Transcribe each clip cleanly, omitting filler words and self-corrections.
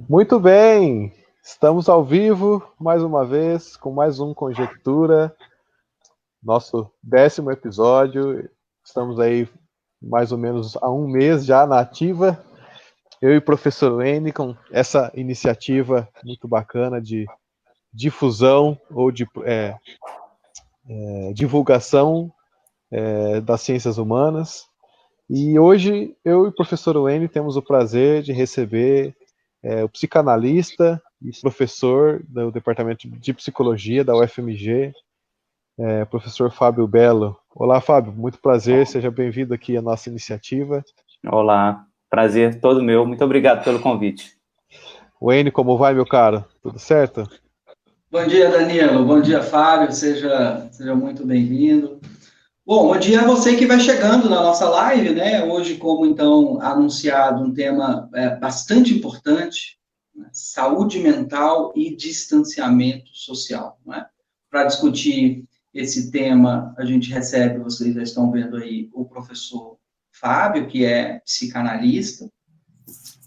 Muito bem, estamos ao vivo mais uma vez com mais um Conjectura, nosso 10º episódio. Estamos aí mais ou menos há um mês já na ativa. Eu e o professor Wayne com essa iniciativa muito bacana de difusão ou de divulgação das ciências humanas. E hoje eu e o professor Wayne temos o prazer de receber o psicanalista e professor do Departamento de Psicologia da UFMG, professor Fábio Belo. Olá, Fábio, muito prazer, seja bem-vindo aqui à nossa iniciativa. Olá, prazer todo meu. Muito obrigado pelo convite. Wayne, como vai, meu caro? Tudo certo? Bom dia, Danilo. Bom dia, Fábio. Seja muito bem-vindo. Bom dia a você que vai chegando na nossa live, né? Hoje, como então anunciado, um tema bastante importante, né? Saúde mental e distanciamento social, né? Para discutir esse tema, a gente recebe, vocês já estão vendo aí, o professor Fábio, que é psicanalista.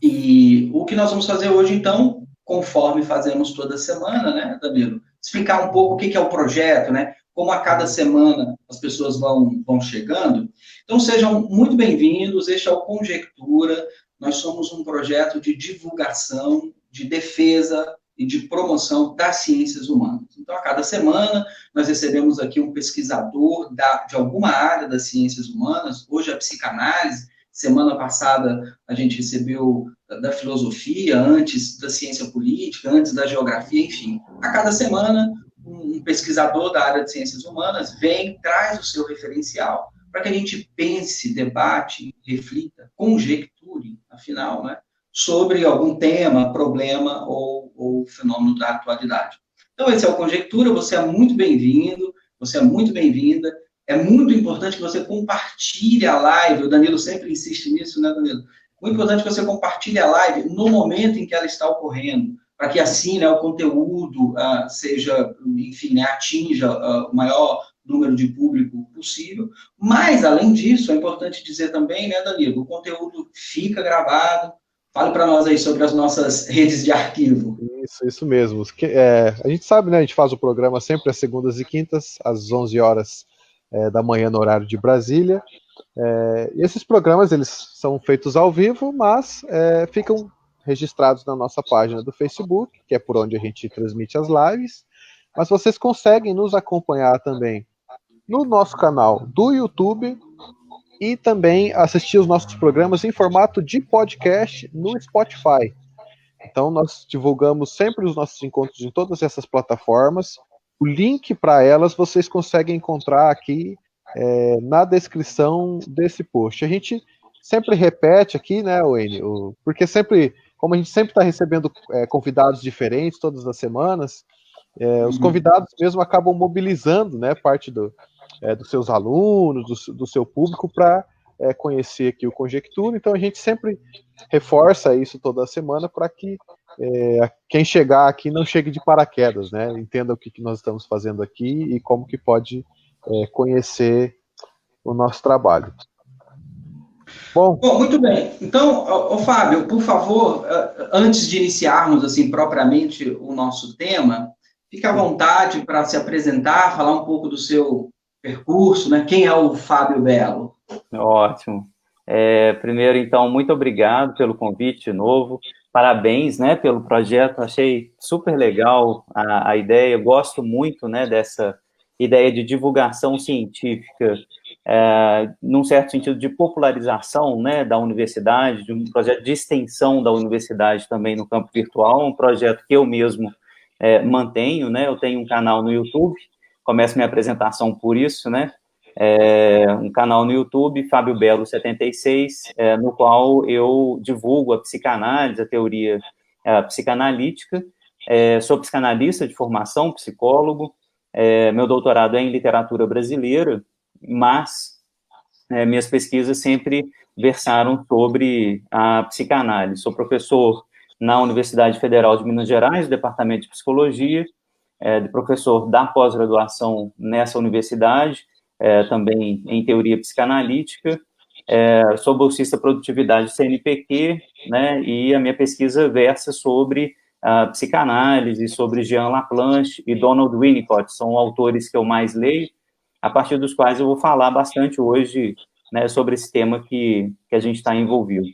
E o que nós vamos fazer hoje, então, conforme fazemos toda semana, né, Danilo? Explicar um pouco o que é o projeto, né? Como a cada semana as pessoas vão chegando. Então, sejam muito bem-vindos. Este é o Conjectura. Nós somos um projeto de divulgação, de defesa e de promoção das ciências humanas. Então, a cada semana, nós recebemos aqui um pesquisador de alguma área das ciências humanas. Hoje, a psicanálise. Semana passada, a gente recebeu da filosofia, antes da ciência política, antes da geografia, enfim. A cada semana, um pesquisador da área de ciências humanas vem, traz o seu referencial, para que a gente pense, debate, reflita, conjecture, afinal, né, sobre algum tema, problema ou fenômeno da atualidade. Então, esse é o Conjectura, você é muito bem-vindo, você é muito bem-vinda. É muito importante que você compartilhe a live, o Danilo sempre insiste nisso, né, Danilo? Muito importante que você compartilhe a live no momento em que ela está ocorrendo, para que assim, né, o conteúdo seja, enfim, né, atinja o maior número de público possível. Mas, além disso, é importante dizer também, né, Danilo, o conteúdo fica gravado. Fale para nós aí sobre as nossas redes de arquivo. Isso mesmo. A gente sabe, né? A gente faz o programa sempre às segundas e quintas, às 11 horas da manhã, no horário de Brasília. E esses programas, eles são feitos ao vivo, mas ficam registrados na nossa página do Facebook, que é por onde a gente transmite as lives. Mas vocês conseguem nos acompanhar também no nosso canal do YouTube e também assistir os nossos programas em formato de podcast no Spotify. Então, nós divulgamos sempre os nossos encontros em todas essas plataformas. O link para elas vocês conseguem encontrar aqui na descrição desse post. A gente sempre repete aqui, né, Wayne, porque sempre, como a gente sempre está recebendo convidados diferentes todas as semanas, os convidados mesmo acabam mobilizando, né, parte dos seus alunos, do seu público para conhecer aqui o Conjectura. Então a gente sempre reforça isso toda semana para que quem chegar aqui não chegue de paraquedas, né? Entenda o que nós estamos fazendo aqui e como que pode conhecer o nosso trabalho. Bom, Bom, muito bem. Então, Fábio, por favor, antes de iniciarmos assim propriamente o nosso tema, fique à vontade para se apresentar, falar um pouco do seu percurso, né? Quem é o Fábio Belo? Ótimo. Primeiro, então, muito obrigado pelo convite de novo. Parabéns, né, pelo projeto. Achei super legal a ideia. Eu gosto muito, né, dessa ideia de divulgação científica, num certo sentido de popularização, né, da universidade, de um projeto de extensão da universidade também no campo virtual, um projeto que eu mesmo mantenho, né. Eu tenho um canal no YouTube, começo minha apresentação por isso, né. Um canal no YouTube, Fábio Belo 76, no qual eu divulgo a psicanálise, a teoria psicanalítica. Sou psicanalista de formação, psicólogo. Meu doutorado é em literatura brasileira, mas minhas pesquisas sempre versaram sobre a psicanálise. Sou professor na Universidade Federal de Minas Gerais, Departamento de Psicologia, de professor da pós-graduação nessa universidade, também em teoria psicanalítica, sou bolsista produtividade CNPq, né, e a minha pesquisa versa sobre psicanálise, sobre Jean Laplanche e Donald Winnicott, são autores que eu mais leio, a partir dos quais eu vou falar bastante hoje, né, sobre esse tema que a gente está envolvido.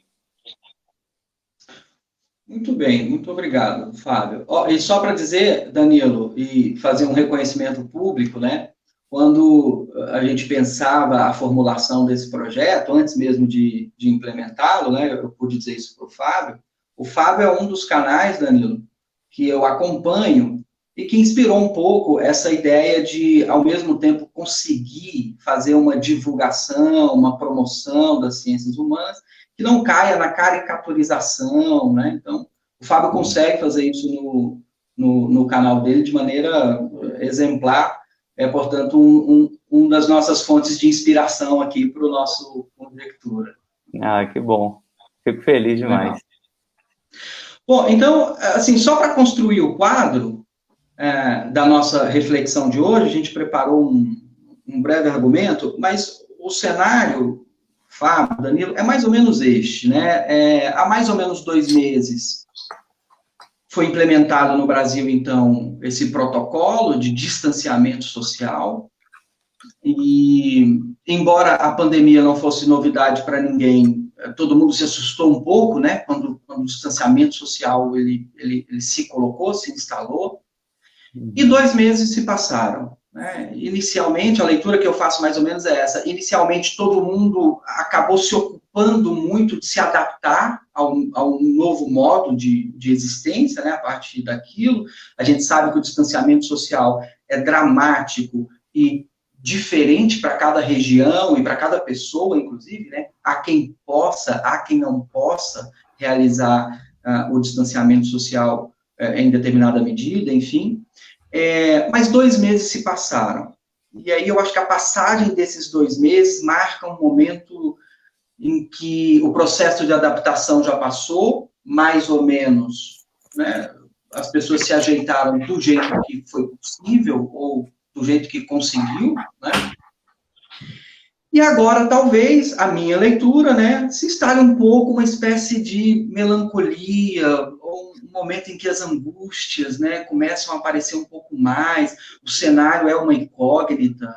Muito bem, muito obrigado, Fábio. E só para dizer, Danilo, e fazer um reconhecimento público, né? Quando a gente pensava a formulação desse projeto, antes mesmo de implementá-lo, né? Eu pude dizer isso para o Fábio. O Fábio é um dos canais, Danilo, que eu acompanho e que inspirou um pouco essa ideia de, ao mesmo tempo, conseguir fazer uma divulgação, uma promoção das ciências humanas, que não caia na caricaturização, né? Então, o Fábio consegue fazer isso no canal dele de maneira exemplar, portanto, uma das nossas fontes de inspiração aqui para o nosso Conjectura. Que bom. Fico feliz demais. Legal. Bom, então, assim, só para construir o quadro da nossa reflexão de hoje, a gente preparou um breve argumento, mas o cenário, Fábio, Danilo, é mais ou menos este, né? Há mais ou menos 2 meses foi implementado no Brasil, então, esse protocolo de distanciamento social, e, embora a pandemia não fosse novidade para ninguém, todo mundo se assustou um pouco, né, quando o distanciamento social, ele se colocou, se instalou, e 2 meses se passaram. Né? Inicialmente, a leitura que eu faço mais ou menos é essa, inicialmente todo mundo acabou se ocupando muito de se adaptar ao novo modo de existência, né, a partir daquilo. A gente sabe que o distanciamento social é dramático e diferente para cada região e para cada pessoa, inclusive, né? Há quem possa, há quem não possa realizar o distanciamento social em determinada medida, enfim. Mas 2 meses se passaram. E aí eu acho que a passagem desses 2 meses marca um momento em que o processo de adaptação já passou, mais ou menos, né? As pessoas se ajeitaram do jeito que foi possível, ou do jeito que conseguiu, né? E agora, talvez, a minha leitura, né, se instale um pouco uma espécie de melancolia, ou um momento em que as angústias, né, começam a aparecer um pouco mais, o cenário é uma incógnita,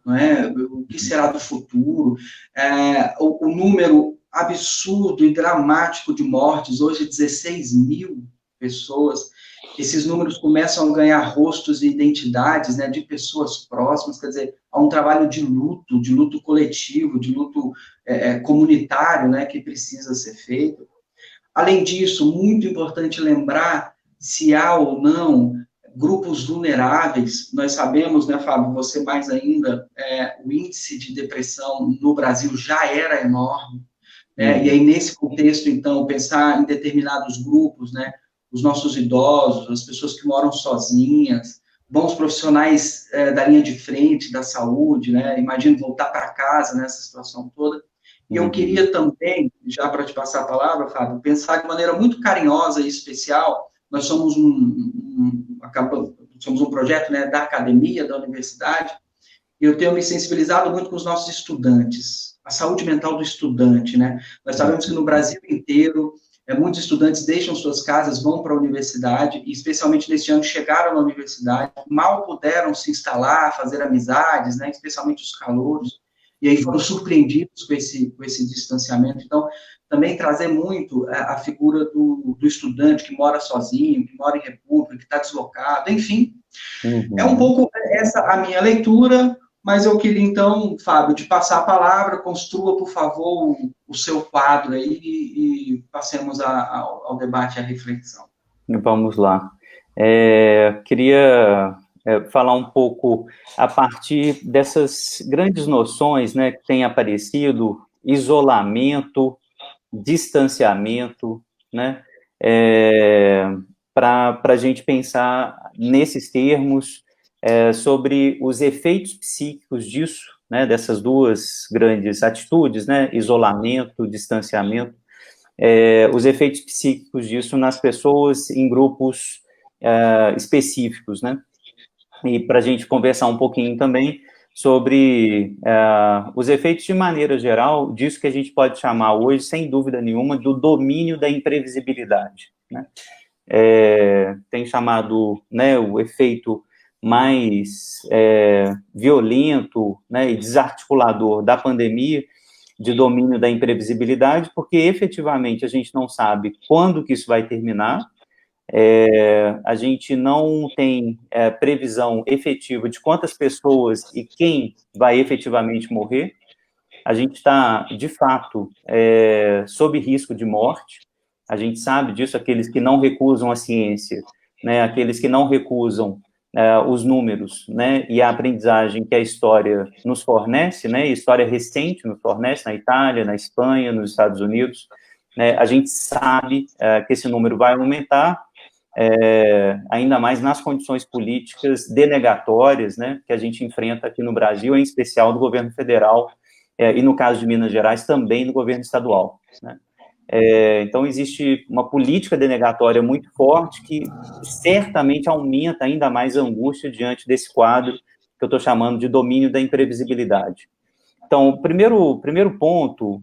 não é? O que será do futuro? O número absurdo e dramático de mortes, hoje 16 mil pessoas, esses números começam a ganhar rostos e identidades, né, de pessoas próximas, quer dizer, há um trabalho de luto coletivo, de luto comunitário, né, que precisa ser feito. Além disso, muito importante lembrar se há ou não grupos vulneráveis. Nós sabemos, né, Fábio, você mais ainda, o índice de depressão no Brasil já era enorme, né, e aí nesse contexto, então, pensar em determinados grupos, né, os nossos idosos, as pessoas que moram sozinhas, bons profissionais da linha de frente da saúde, né? Imagino voltar para casa nessa situação toda. E eu queria também, já para te passar a palavra, Fábio, pensar de maneira muito carinhosa e especial. Nós somos somos um projeto, né, da academia, da universidade, e eu tenho me sensibilizado muito com os nossos estudantes, a saúde mental do estudante, né? Nós sabemos que no Brasil inteiro, muitos estudantes deixam suas casas, vão para a universidade, e especialmente neste ano chegaram na universidade, mal puderam se instalar, fazer amizades, né, especialmente os calouros, e aí foram surpreendidos com esse distanciamento. Então, também trazer muito a figura do estudante que mora sozinho, que mora em república, que está deslocado, enfim. É um pouco essa a minha leitura, mas eu queria, então, Fábio, te passar a palavra, construa, por favor, o seu quadro aí e passemos ao debate e à reflexão. Vamos lá. Queria falar um pouco a partir dessas grandes noções, né, que têm aparecido, isolamento, distanciamento, né, para a gente pensar nesses termos, sobre os efeitos psíquicos disso, né, dessas duas grandes atitudes, né, isolamento, distanciamento, os efeitos psíquicos disso nas pessoas em grupos específicos, né, e para a gente conversar um pouquinho também sobre os efeitos, de maneira geral, disso que a gente pode chamar hoje, sem dúvida nenhuma, do domínio da imprevisibilidade, né? Tem chamado, né, o efeito mais violento, né, e desarticulador da pandemia, de domínio da imprevisibilidade, porque efetivamente a gente não sabe quando que isso vai terminar, a gente não tem previsão efetiva de quantas pessoas e quem vai efetivamente morrer. A gente está, de fato, sob risco de morte. A gente sabe disso, aqueles que não recusam a ciência, né, aqueles que não recusam os números, né, e a aprendizagem que a história nos fornece, né, a história recente nos fornece, na Itália, na Espanha, nos Estados Unidos, né, a gente sabe que esse número vai aumentar, ainda mais nas condições políticas denegatórias, né, que a gente enfrenta aqui no Brasil, em especial do governo federal, e no caso de Minas Gerais, também do governo estadual, né. Então, existe uma política denegatória muito forte que certamente aumenta ainda mais a angústia diante desse quadro que eu estou chamando de domínio da imprevisibilidade. Então, o primeiro ponto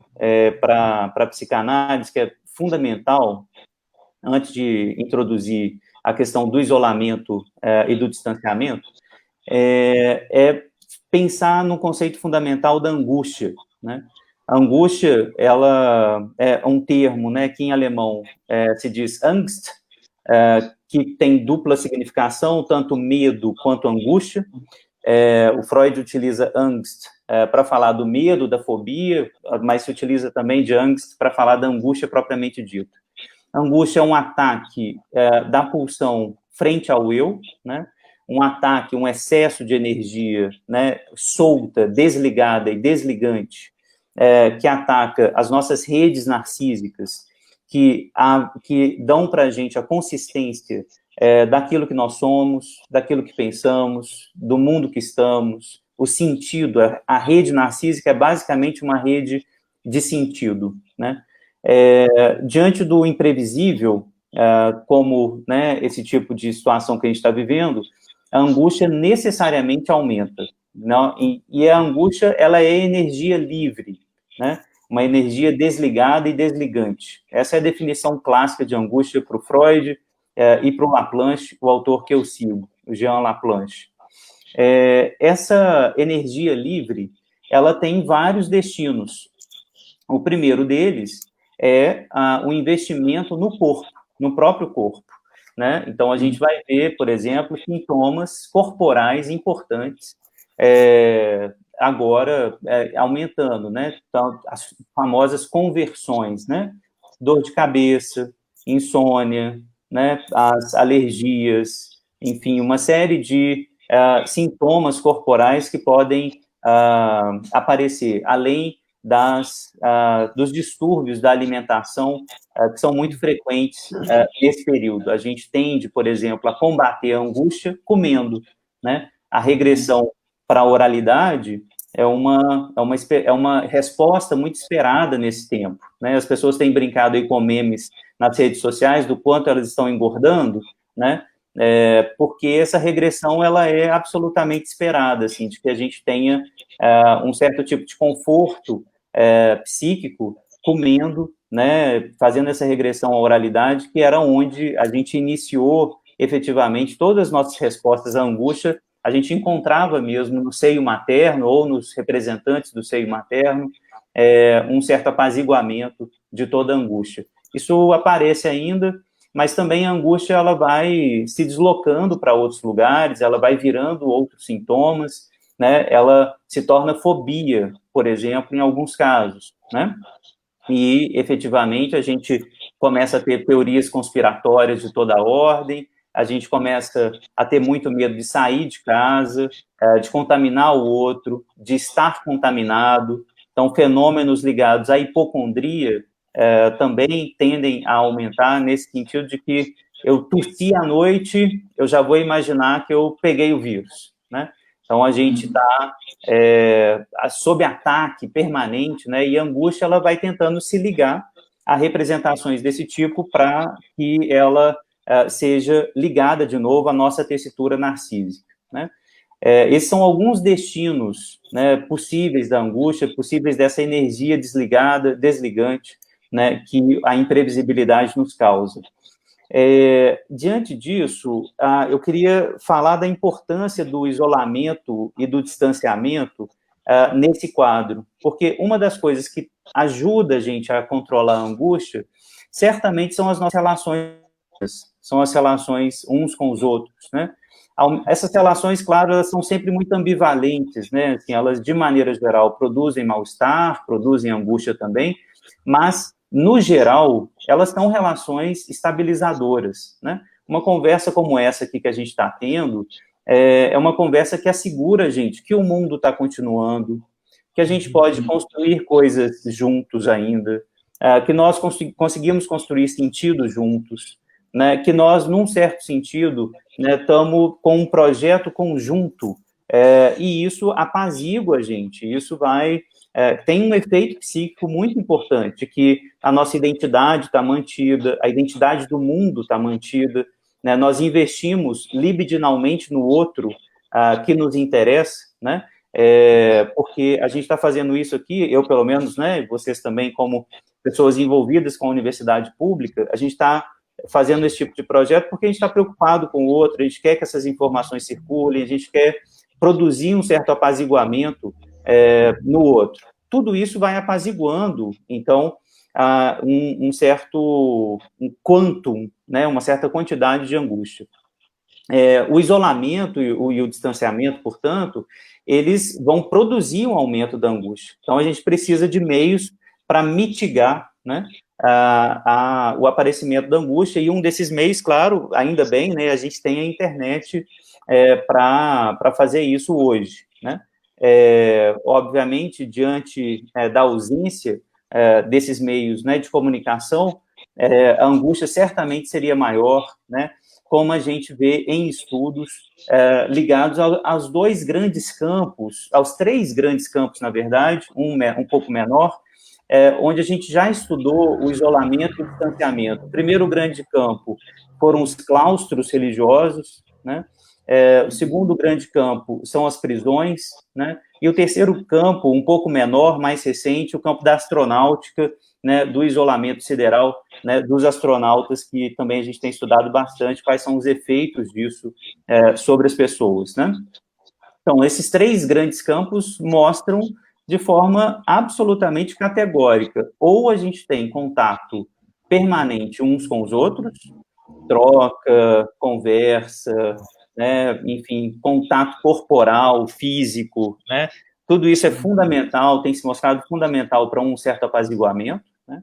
para a psicanálise, que é fundamental, antes de introduzir a questão do isolamento e do distanciamento, é pensar no conceito fundamental da angústia, né? A angústia, ela é um termo, né, que em alemão se diz Angst, que tem dupla significação, tanto medo quanto angústia. O Freud utiliza Angst para falar do medo, da fobia, mas se utiliza também de Angst para falar da angústia propriamente dita. A angústia é um ataque da pulsão frente ao eu, né? Um ataque, um excesso de energia, né, solta, desligada e desligante, que ataca as nossas redes narcísicas, que dão para a gente a consistência daquilo que nós somos, daquilo que pensamos, do mundo que estamos, o sentido. A rede narcísica é basicamente uma rede de sentido, né? Diante do imprevisível, como, né, esse tipo de situação que a gente está vivendo, a angústia necessariamente aumenta. Não, e a angústia, ela é energia livre, né? Uma energia desligada e desligante. Essa é a definição clássica de angústia para o Freud e para o Laplanche, o autor que eu sigo, o Jean Laplanche. Essa energia livre, ela tem vários destinos. O primeiro deles é o investimento no corpo, no próprio corpo, né? Então, a gente vai ver, por exemplo, sintomas corporais importantes agora aumentando, né? Então, as famosas conversões, né? Dor de cabeça, insônia, né? As alergias, enfim, uma série de sintomas corporais que podem aparecer, além dos distúrbios da alimentação, que são muito frequentes nesse período. A gente tende, por exemplo, a combater a angústia comendo, né? A regressão para a oralidade é uma resposta muito esperada nesse tempo, né? As pessoas têm brincado aí com memes nas redes sociais do quanto elas estão engordando, né? Porque essa regressão, ela é absolutamente esperada, assim, de que a gente tenha um certo tipo de conforto psíquico comendo, né, fazendo essa regressão à oralidade, que era onde a gente iniciou efetivamente todas as nossas respostas à angústia. A gente encontrava mesmo no seio materno ou nos representantes do seio materno um certo apaziguamento de toda a angústia. Isso aparece ainda, mas também a angústia, ela vai se deslocando para outros lugares, ela vai virando outros sintomas, né? Ela se torna fobia, por exemplo, em alguns casos, né? E, efetivamente, a gente começa a ter teorias conspiratórias de toda a ordem, a gente começa a ter muito medo de sair de casa, de contaminar o outro, de estar contaminado. Então, fenômenos ligados à hipocondria também tendem a aumentar, nesse sentido de que eu tossi à noite, eu já vou imaginar que eu peguei o vírus, né? Então, a gente está sob ataque permanente, né? E a angústia, ela vai tentando se ligar a representações desse tipo para que ela seja ligada de novo à nossa tessitura narcísica, né? Esses são alguns destinos, né, possíveis da angústia, possíveis dessa energia desligada, desligante, né, que a imprevisibilidade nos causa. Diante disso, eu queria falar da importância do isolamento e do distanciamento nesse quadro, porque uma das coisas que ajuda a gente a controlar a angústia, certamente são as nossas relações, são as relações uns com os outros, né? Essas relações, claro, elas são sempre muito ambivalentes, né? Assim, elas, de maneira geral, produzem mal-estar, produzem angústia também, mas, no geral, elas são relações estabilizadoras, né? Uma conversa como essa aqui que a gente está tendo é uma conversa que assegura a gente que o mundo está continuando, que a gente pode construir coisas juntos ainda, que nós conseguimos construir sentido juntos, né? Que nós, num certo sentido, estamos com um projeto conjunto, e isso apazigua a gente, isso tem um efeito psíquico muito importante, que a nossa identidade está mantida, a identidade do mundo está mantida, né? Nós investimos libidinalmente no outro que nos interessa, né? Porque a gente está fazendo isso aqui, eu pelo menos, né? Vocês também, como pessoas envolvidas com a universidade pública, a gente está fazendo esse tipo de projeto porque a gente está preocupado com o outro, a gente quer que essas informações circulem, a gente quer produzir um certo apaziguamento no outro. Tudo isso vai apaziguando, então, um certo quantum, né, uma certa quantidade de angústia. O isolamento e o distanciamento, portanto, eles vão produzir um aumento da angústia. Então, a gente precisa de meios para mitigar, né, o aparecimento da angústia, e um desses meios, claro, ainda bem, né, a gente tem a internet para fazer isso hoje, né? Obviamente, diante da ausência desses meios, né, de comunicação, a angústia certamente seria maior, né, como a gente vê em estudos ligados aos dois grandes campos, aos três grandes campos, na verdade, um pouco menor, onde a gente já estudou o isolamento e o distanciamento. O primeiro grande campo foram os claustros religiosos, né? O segundo grande campo são as prisões, né? E o terceiro campo, um pouco menor, mais recente, o campo da astronáutica, né, do isolamento sideral, né, dos astronautas, que também a gente tem estudado bastante quais são os efeitos disso sobre as pessoas, né? Então, esses três grandes campos mostram de forma absolutamente categórica, ou a gente tem contato permanente uns com os outros, troca, conversa, né, enfim, contato corporal, físico, né, tudo isso é fundamental, tem se mostrado fundamental para um certo apaziguamento, né,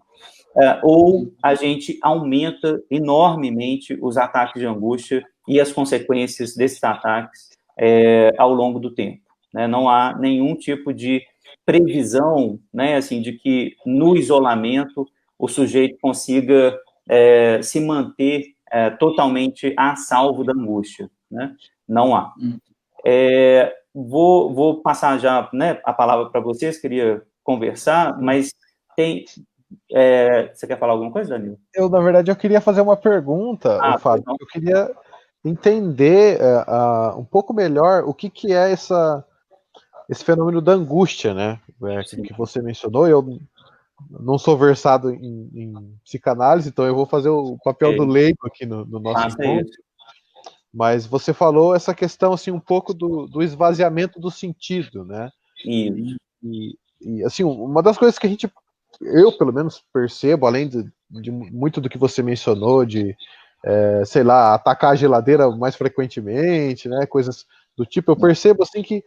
ou a gente aumenta enormemente os ataques de angústia e as consequências desses ataques ao longo do tempo, né, não há nenhum tipo de previsão, né, assim, de que no isolamento o sujeito consiga se manter totalmente a salvo da angústia, né? Não há. Vou passar já, né, a palavra para vocês, queria conversar, mas você quer falar alguma coisa, Danilo? Na verdade, eu queria fazer uma pergunta, Fábio. Eu queria entender um pouco melhor o que é esse fenômeno da angústia, né? Que você mencionou. Eu não sou versado em psicanálise, então eu vou fazer o papel do leigo aqui no nosso encontro. Mas você falou essa questão assim um pouco do esvaziamento do sentido, né? E assim, uma das coisas que eu pelo menos percebo, além de muito do que você mencionou, de sei lá, atacar a geladeira mais frequentemente, né? Coisas do tipo, eu percebo assim que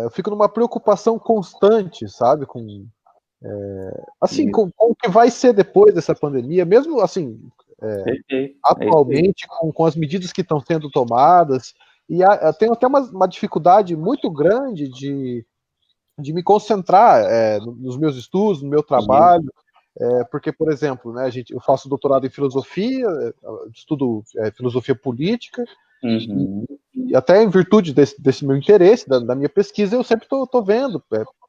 eu fico numa preocupação constante, sabe, com o que vai ser depois dessa pandemia, mesmo assim, atualmente, com as medidas que estão sendo tomadas, e eu tenho até uma dificuldade muito grande de me concentrar nos meus estudos, no meu trabalho, porque, por exemplo, né, eu faço doutorado em filosofia, estudo filosofia política, e até em virtude desse meu interesse, da minha pesquisa, eu sempre estou vendo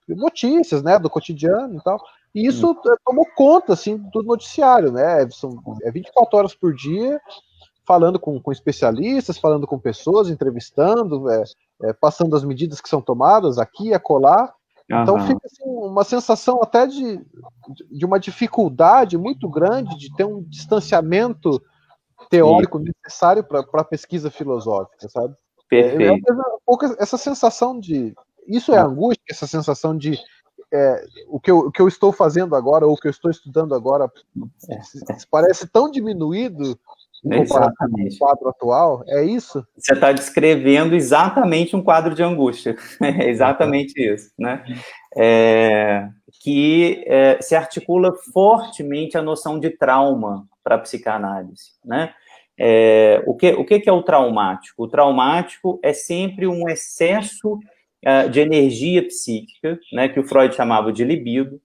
notícias, né, do cotidiano e tal, e isso tomou conta, assim, do noticiário, né, são 24 horas por dia, falando com especialistas, falando com pessoas, entrevistando, passando as medidas que são tomadas aqui e acolá. Então fica assim, uma sensação até de uma dificuldade muito grande de ter um distanciamento teórico necessário para a pesquisa filosófica, sabe? Perfeito. Um pouco essa sensação de... Isso é angústia, essa sensação de o que eu estou fazendo agora, ou o que eu estou estudando agora, parece tão diminuído comparado com o quadro atual, é isso? Você está descrevendo exatamente um quadro de angústia, é exatamente isso, né? Que se articula fortemente a noção de trauma para a psicanálise, né? O que é o traumático? O traumático é sempre um excesso de energia psíquica, né, que o Freud chamava de libido,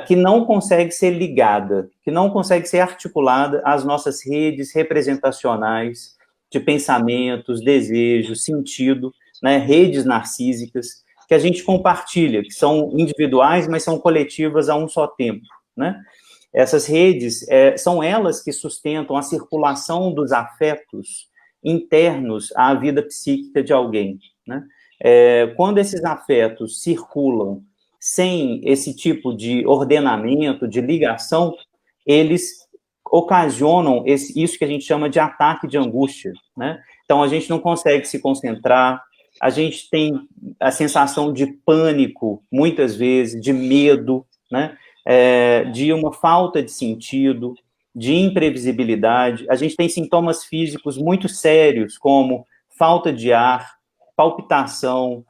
que não consegue ser ligada, que não consegue ser articulada às nossas redes representacionais de pensamentos, desejos, sentido, né, redes narcísicas, que a gente compartilha, que são individuais, mas são coletivas a um só tempo, né? Essas redes são elas que sustentam a circulação dos afetos internos à vida psíquica de alguém, né? Quando esses afetos circulam sem esse tipo de ordenamento, de ligação, eles ocasionam isso que a gente chama de ataque de angústia, né? Então, a gente não consegue se concentrar, a gente tem a sensação de pânico, muitas vezes, de medo, né? De uma falta de sentido, de imprevisibilidade. A gente tem sintomas físicos muito sérios, como falta de ar, palpitação,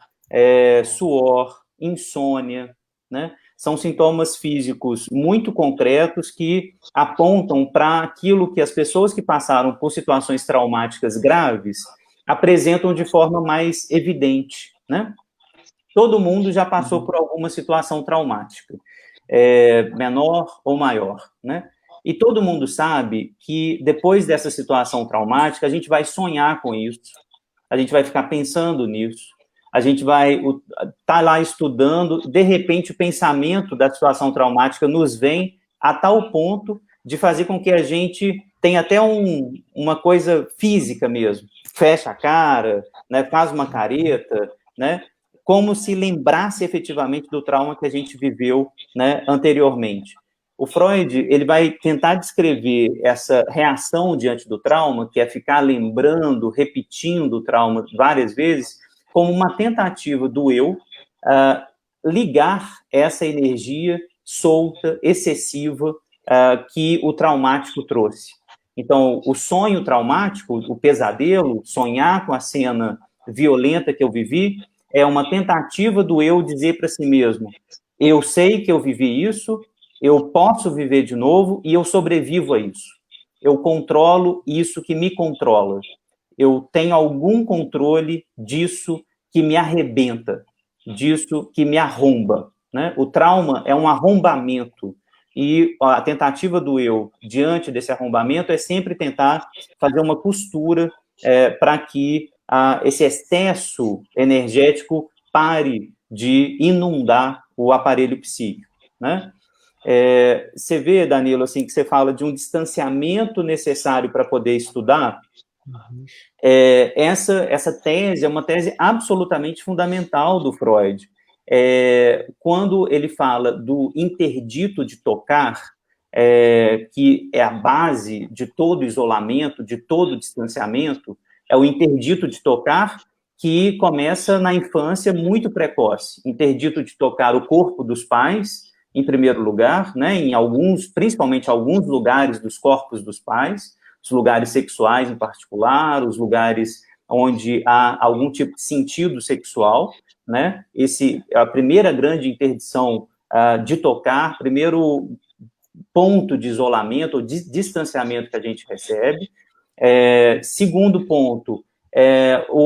suor, insônia, né? São sintomas físicos muito concretos que apontam para aquilo que as pessoas que passaram por situações traumáticas graves apresentam de forma mais evidente, né? Todo mundo já passou por alguma situação traumática, menor ou maior, né? E todo mundo sabe que depois dessa situação traumática, a gente vai sonhar com isso, a gente vai ficar pensando nisso, a gente vai estar lá estudando, de repente o pensamento da situação traumática nos vem a tal ponto de fazer com que a gente tenha até uma coisa física mesmo, fecha a cara, né, faz uma careta, né, como se lembrasse efetivamente do trauma que a gente viveu, né, anteriormente. O Freud, ele vai tentar descrever essa reação diante do trauma, que é ficar lembrando, repetindo o trauma várias vezes, como uma tentativa do eu ligar essa energia solta, excessiva, que o traumático trouxe. Então, o sonho traumático, o pesadelo, sonhar com a cena violenta que eu vivi, é uma tentativa do eu dizer para si mesmo: eu sei que eu vivi isso, eu posso viver de novo e eu sobrevivo a isso. Eu controlo isso que me controla. Eu tenho algum controle disso que me arrebenta, disso que me arromba, né? O trauma é um arrombamento e a tentativa do eu diante desse arrombamento é sempre tentar fazer uma costura para que esse excesso energético pare de inundar o aparelho psíquico, né? Você vê, Danilo, assim, que você fala de um distanciamento necessário para poder estudar. Essa tese é uma tese absolutamente fundamental do Freud. Quando ele fala do interdito de tocar, que é a base de todo isolamento, de todo distanciamento, é o interdito de tocar que começa na infância muito precoce. Interdito de tocar o corpo dos pais, em primeiro lugar, né, principalmente alguns lugares dos corpos dos pais, os lugares sexuais em particular, os lugares onde há algum tipo de sentido sexual, né? A primeira grande interdição de tocar, primeiro ponto de isolamento ou de distanciamento que a gente recebe. Segundo ponto,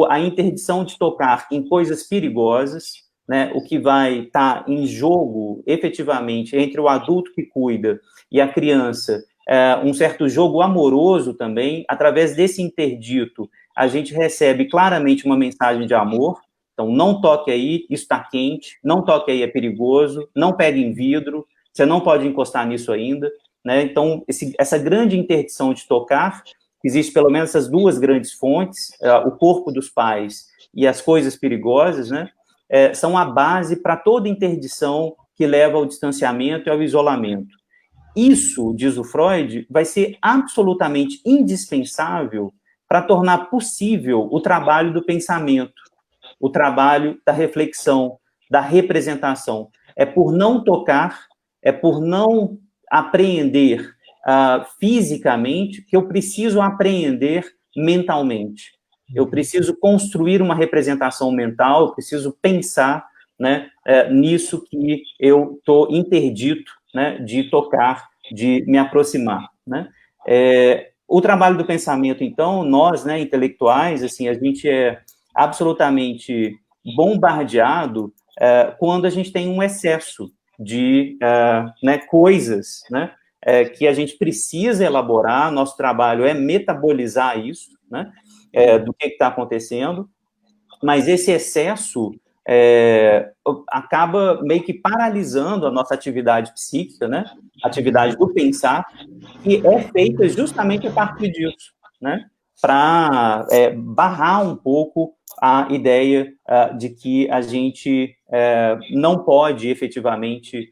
a interdição de tocar em coisas perigosas, né, o que vai estar em jogo, efetivamente, entre o adulto que cuida e a criança, um certo jogo amoroso também. Através desse interdito, a gente recebe claramente uma mensagem de amor. Então, não toque aí, isso está quente, não toque aí, é perigoso, não pegue em vidro, você não pode encostar nisso ainda, né? Então, essa grande interdição de tocar Existem pelo menos essas duas grandes fontes, o corpo dos pais e as coisas perigosas, né? São a base para toda interdição que leva ao distanciamento e ao isolamento. Isso, diz o Freud, vai ser absolutamente indispensável para tornar possível o trabalho do pensamento, o trabalho da reflexão, da representação. É por não tocar, é por não apreender fisicamente que eu preciso apreender mentalmente. Eu preciso construir uma representação mental, eu preciso pensar, né, nisso que eu estou interdito, né, de tocar, de me aproximar, né? O trabalho do pensamento, então, nós, né, intelectuais, assim, a gente é absolutamente bombardeado quando a gente tem um excesso de né, coisas, né, que a gente precisa elaborar. Nosso trabalho é metabolizar isso, né, do que está acontecendo, mas esse excesso acaba meio que paralisando a nossa atividade psíquica, né, a atividade do pensar, que é feita justamente a partir disso, né, para barrar um pouco a ideia de que a gente não pode efetivamente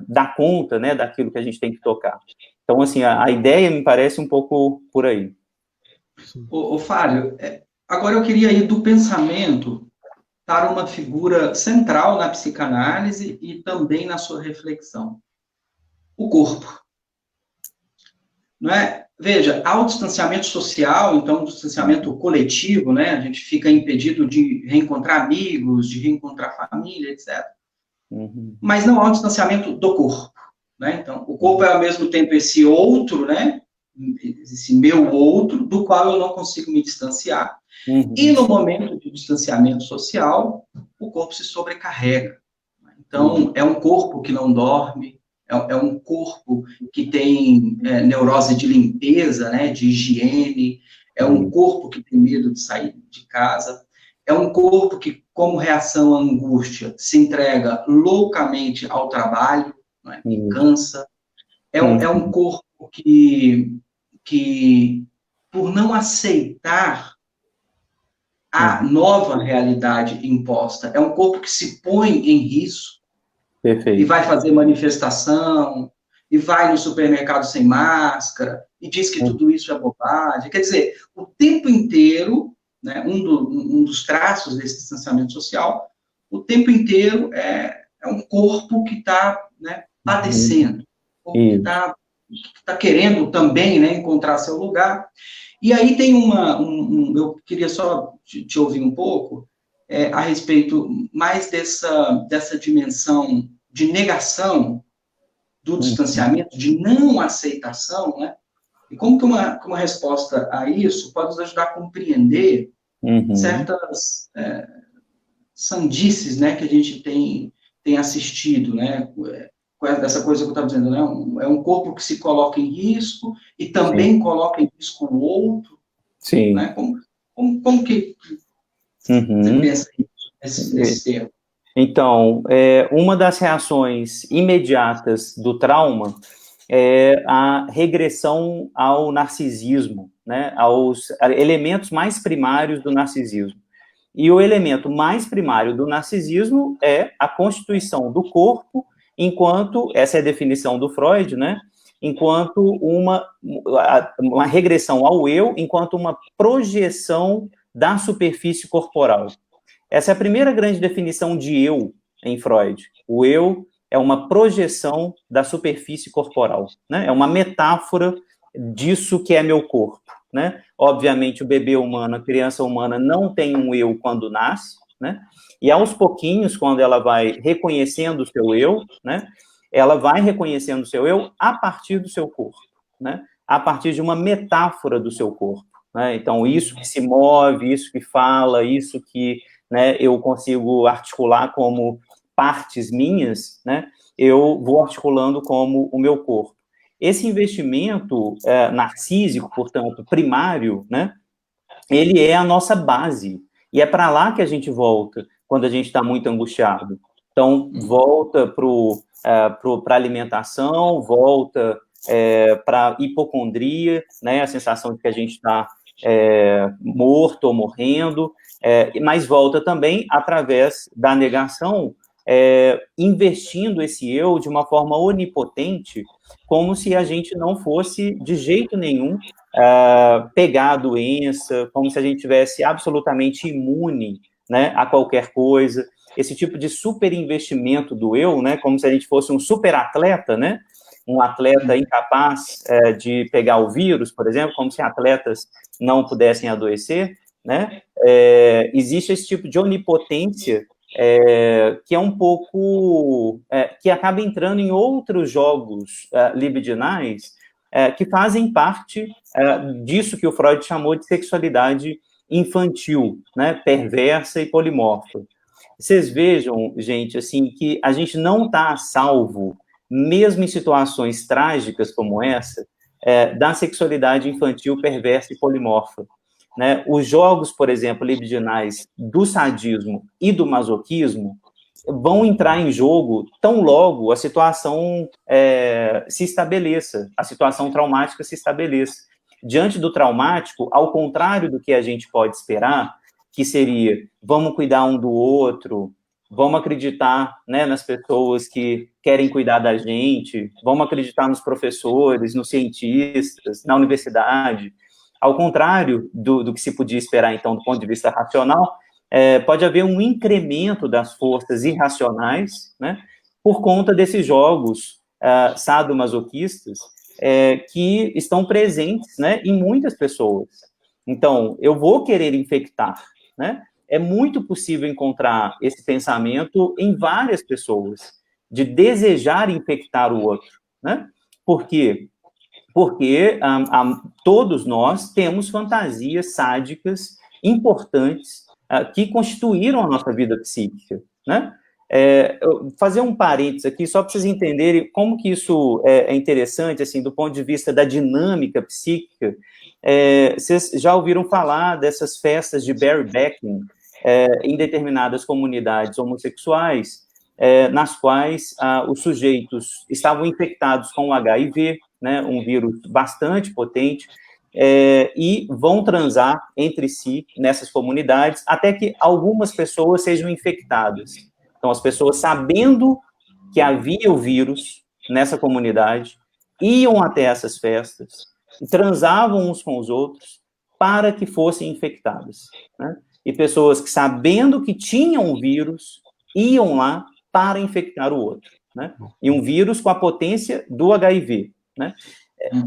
dar conta, né, daquilo que a gente tem que tocar. Então, assim, a ideia me parece um pouco por aí. Ô Fábio, agora eu queria ir do pensamento para uma figura central na psicanálise e também na sua reflexão. O corpo. Não é? Veja, há o distanciamento social, então o distanciamento coletivo, né? A gente fica impedido de reencontrar amigos, de reencontrar família, etc. Uhum. Mas não há o distanciamento do corpo, né? Então, o corpo é ao mesmo tempo esse outro, né? Esse meu outro, do qual eu não consigo me distanciar. Uhum. E no momento de distanciamento social, o corpo se sobrecarrega. Então, é um corpo que não dorme, é um corpo que tem neurose de limpeza, né, de higiene, é um corpo que tem medo de sair de casa, é um corpo que, como reação à angústia, se entrega loucamente ao trabalho, né, que cansa, é um corpo que, por não aceitar a nova realidade imposta, é um corpo que se põe em risco. Perfeito. E vai fazer manifestação, e vai no supermercado sem máscara, e diz que tudo isso é bobagem. Quer dizer, o tempo inteiro, né, um dos traços desse distanciamento social, o tempo inteiro é um corpo que está, né, padecendo, que está querendo também, né, encontrar seu lugar. E aí tem eu queria só te ouvir um pouco, a respeito mais dessa dimensão de negação do distanciamento, de não aceitação, né? E como que uma resposta a isso pode nos ajudar a compreender certas sandices, né, que a gente tem assistido, né? Essa coisa que eu estava dizendo, né? É um corpo que se coloca em risco e também coloca em risco o outro. Sim. Né? Como que você pensa nesse termo? Então, uma das reações imediatas do trauma é a regressão ao narcisismo, né, aos elementos mais primários do narcisismo. E o elemento mais primário do narcisismo é a constituição do corpo, enquanto, essa é a definição do Freud, né, enquanto uma regressão ao eu, enquanto uma projeção da superfície corporal. Essa é a primeira grande definição de eu em Freud. O eu é uma projeção da superfície corporal, né? É uma metáfora disso que é meu corpo, né? Obviamente, o bebê humano, a criança humana, não tem um eu quando nasce, né? E aos pouquinhos, quando ela vai reconhecendo o seu eu, né? Ela vai reconhecendo o seu eu a partir do seu corpo, né? A partir de uma metáfora do seu corpo, né? Então, isso que se move, isso que fala, isso que, né, eu consigo articular como partes minhas, né, eu vou articulando como o meu corpo. Esse investimento narcísico, portanto, primário, né, ele é a nossa base, e é para lá que a gente volta quando a gente está muito angustiado. Então, volta para a alimentação, volta para hipocondria, né, a sensação de que a gente está morto ou morrendo, mas volta também através da negação, investindo esse eu de uma forma onipotente, como se a gente não fosse, de jeito nenhum, pegar a doença, como se a gente tivesse absolutamente imune, né, a qualquer coisa. Esse tipo de superinvestimento do eu, né, como se a gente fosse um superatleta, né, um atleta incapaz de pegar o vírus, por exemplo, como se atletas não pudessem adoecer, né? Existe esse tipo de onipotência que é um pouco, que acaba entrando em outros jogos libidinais que fazem parte disso que o Freud chamou de sexualidade infantil, né? Perversa e polimorfa. Vocês vejam, gente, assim, que a gente não está a salvo, mesmo em situações trágicas como essa, da sexualidade infantil perversa e polimorfa. Né? Os jogos, por exemplo, libidinais do sadismo e do masoquismo vão entrar em jogo tão logo a situação se estabeleça, a situação traumática se estabeleça. Diante do traumático, ao contrário do que a gente pode esperar, que seria, vamos cuidar um do outro, vamos acreditar, né, nas pessoas que querem cuidar da gente, vamos acreditar nos professores, nos cientistas, na universidade. Ao contrário do que se podia esperar, então, do ponto de vista racional, pode haver um incremento das forças irracionais, né, por conta desses jogos sadomasoquistas que estão presentes, né, em muitas pessoas. Então, eu vou querer infectar, né? É muito possível encontrar esse pensamento em várias pessoas, de desejar infectar o outro, né? Por quê? Porque todos nós temos fantasias sádicas importantes que constituíram a nossa vida psíquica, né? Fazer um parênteses aqui, só para vocês entenderem como que isso é interessante, assim, do ponto de vista da dinâmica psíquica. Vocês já ouviram falar dessas festas de barebacking em determinadas comunidades homossexuais, nas quais os sujeitos estavam infectados com o HIV, né, um vírus bastante potente, e vão transar entre si nessas comunidades, até que algumas pessoas sejam infectadas. Então, as pessoas, sabendo que havia o vírus nessa comunidade, iam até essas festas, transavam uns com os outros para que fossem infectadas, né? E pessoas que, sabendo que tinham o vírus, iam lá para infectar o outro, né? E um vírus com a potência do HIV, né?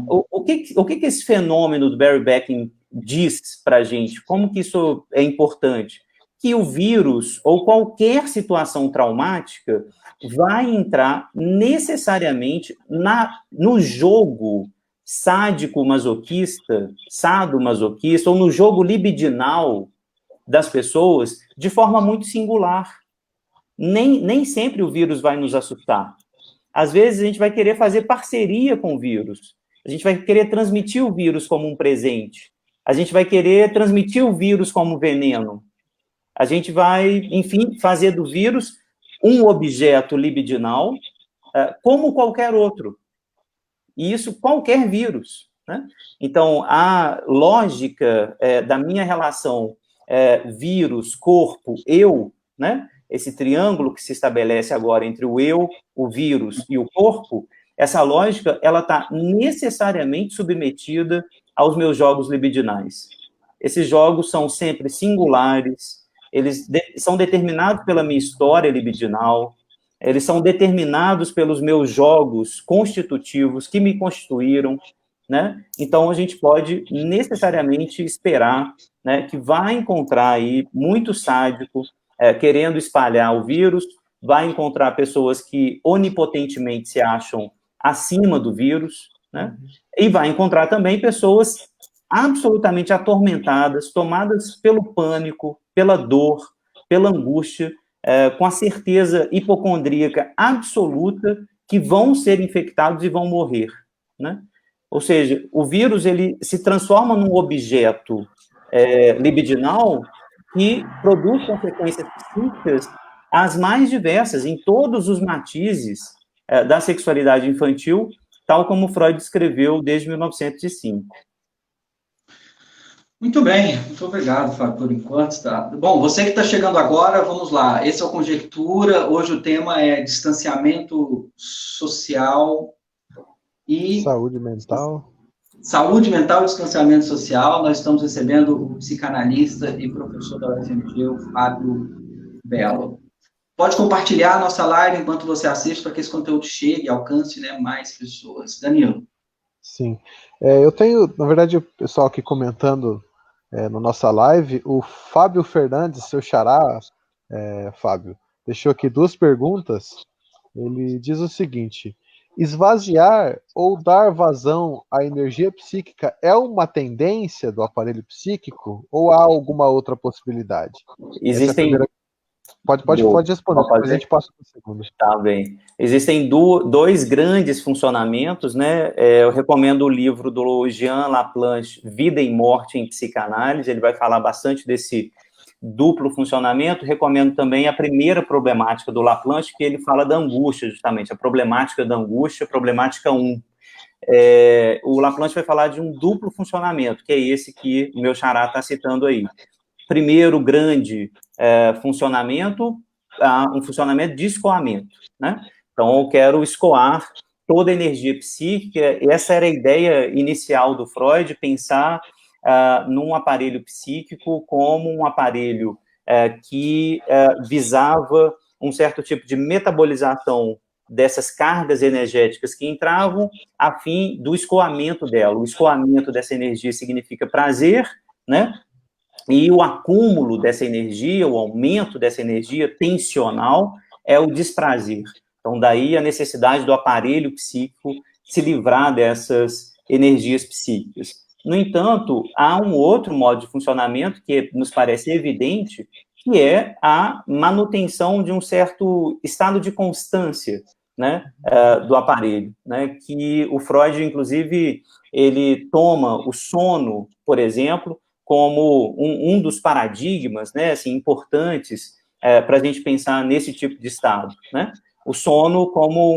O que esse fenômeno do barebacking diz para a gente? Como que isso é importante? Que o vírus ou qualquer situação traumática vai entrar necessariamente no jogo sádico-masoquista, sadomasoquista, ou no jogo libidinal das pessoas de forma muito singular. Nem sempre o vírus vai nos assustar. Às vezes a gente vai querer fazer parceria com o vírus. A gente vai querer transmitir o vírus como um presente. A gente vai querer transmitir o vírus como veneno. A gente vai, enfim, fazer do vírus um objeto libidinal como qualquer outro. E isso qualquer vírus, né? Então, a lógica da minha relação vírus, corpo, eu, né? Esse triângulo que se estabelece agora entre o eu, o vírus e o corpo, essa lógica, ela está necessariamente submetida aos meus jogos libidinais. Esses jogos são sempre singulares, eles são determinados pela minha história libidinal, eles são determinados pelos meus jogos constitutivos que me constituíram, né? Então, a gente pode necessariamente esperar, né, que vai encontrar aí muito sádico querendo espalhar o vírus, vai encontrar pessoas que onipotentemente se acham acima do vírus, né? E vai encontrar também pessoas absolutamente atormentadas, tomadas pelo pânico, pela dor, pela angústia, com a certeza hipocondríaca absoluta que vão ser infectados e vão morrer, né? Ou seja, o vírus ele se transforma num objeto libidinal que produz consequências psíquicas as mais diversas, em todos os matizes da sexualidade infantil, tal como Freud escreveu desde 1905. Muito bem, muito obrigado, Fábio, por enquanto. Tá. Bom, você que está chegando agora, vamos lá. Esse é o Conjectura. Hoje o tema é distanciamento social e Saúde mental. Saúde mental e distanciamento social. Nós estamos recebendo o psicanalista e professor da UFMG, o Fábio Belo. Pode compartilhar a nossa live enquanto você assiste, para que esse conteúdo chegue e alcance, né, mais pessoas. Danilo. Sim. Eu tenho, na verdade, o pessoal aqui comentando na nossa live, o Fábio Fernandes, seu xará, Fábio, deixou aqui 2 perguntas. Ele diz o seguinte: esvaziar ou dar vazão à energia psíquica é uma tendência do aparelho psíquico ou há alguma outra possibilidade? Essa é a primeira. Pode responder, depois a gente passa para a segunda. Tá bem. Existem 2 grandes funcionamentos, né? Eu recomendo o livro do Jean Laplanche, Vida e Morte em Psicanálise, ele vai falar bastante desse duplo funcionamento. Recomendo também a primeira problemática do Laplanche, que ele fala da angústia, justamente, a problemática da angústia, problemática 1. O Laplanche vai falar de um duplo funcionamento, que é esse que o meu xará está citando aí. Primeiro grande funcionamento, um funcionamento de escoamento, né? Então, eu quero escoar toda a energia psíquica. Essa era a ideia inicial do Freud, pensar num aparelho psíquico como um aparelho que visava um certo tipo de metabolização dessas cargas energéticas que entravam a fim do escoamento dela. O escoamento dessa energia significa prazer, né? E o acúmulo dessa energia, o aumento dessa energia tensional é o desprazer. Então, daí a necessidade do aparelho psíquico se livrar dessas energias psíquicas. No entanto, há um outro modo de funcionamento que nos parece evidente, que é a manutenção de um certo estado de constância, né, do aparelho, né, que o Freud, inclusive, ele toma o sono, por exemplo, como um dos paradigmas, né, assim, importantes para a gente pensar nesse tipo de estado, né? O sono como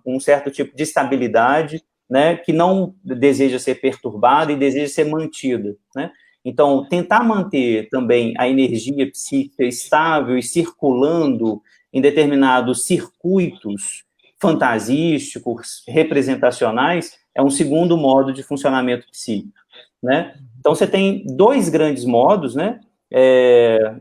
um certo tipo de estabilidade, né, que não deseja ser perturbada e deseja ser mantida, né? Então, tentar manter também a energia psíquica estável e circulando em determinados circuitos fantasísticos, representacionais, é um segundo modo de funcionamento psíquico, né? Então, você tem 2 grandes modos, né?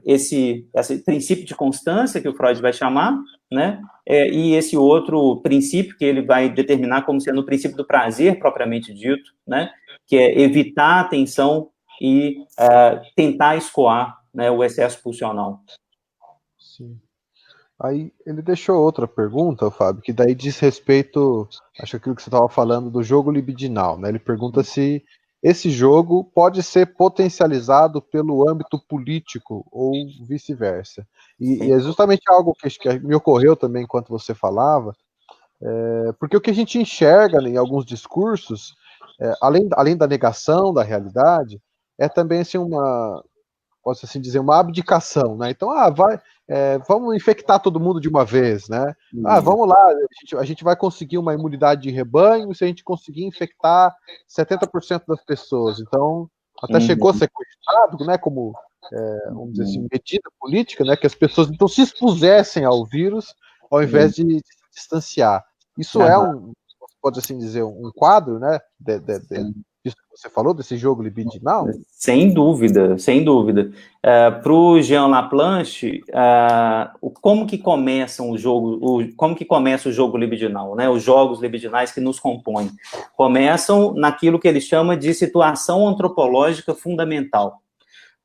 Esse princípio de constância, que o Freud vai chamar, né? E esse outro princípio que ele vai determinar como sendo o princípio do prazer, propriamente dito, né? Que é evitar a tensão e tentar escoar, né, o excesso pulsional. Sim. Aí ele deixou outra pergunta, Fábio, que daí diz respeito, acho que aquilo que você estava falando do jogo libidinal, né? Ele pergunta se esse jogo pode ser potencializado pelo âmbito político ou vice-versa. E é justamente algo que me ocorreu também enquanto você falava, porque o que a gente enxerga em alguns discursos, além da negação da realidade, é também assim posso assim dizer, uma abdicação, né? Então, vamos infectar todo mundo de uma vez, né? Vamos lá, a gente vai conseguir uma imunidade de rebanho se a gente conseguir infectar 70% das pessoas. Então, até chegou a ser cogitado, né, como, vamos dizer assim, medida política, né, que as pessoas então se expusessem ao vírus ao invés de se distanciar. Isso pode assim dizer, um quadro, né, isso que você falou, desse jogo libidinal? Sem dúvida, sem dúvida. Para o Jean Laplanche, como que começa o jogo libidinal, né? Os jogos libidinais que nos compõem começam naquilo que ele chama de situação antropológica fundamental.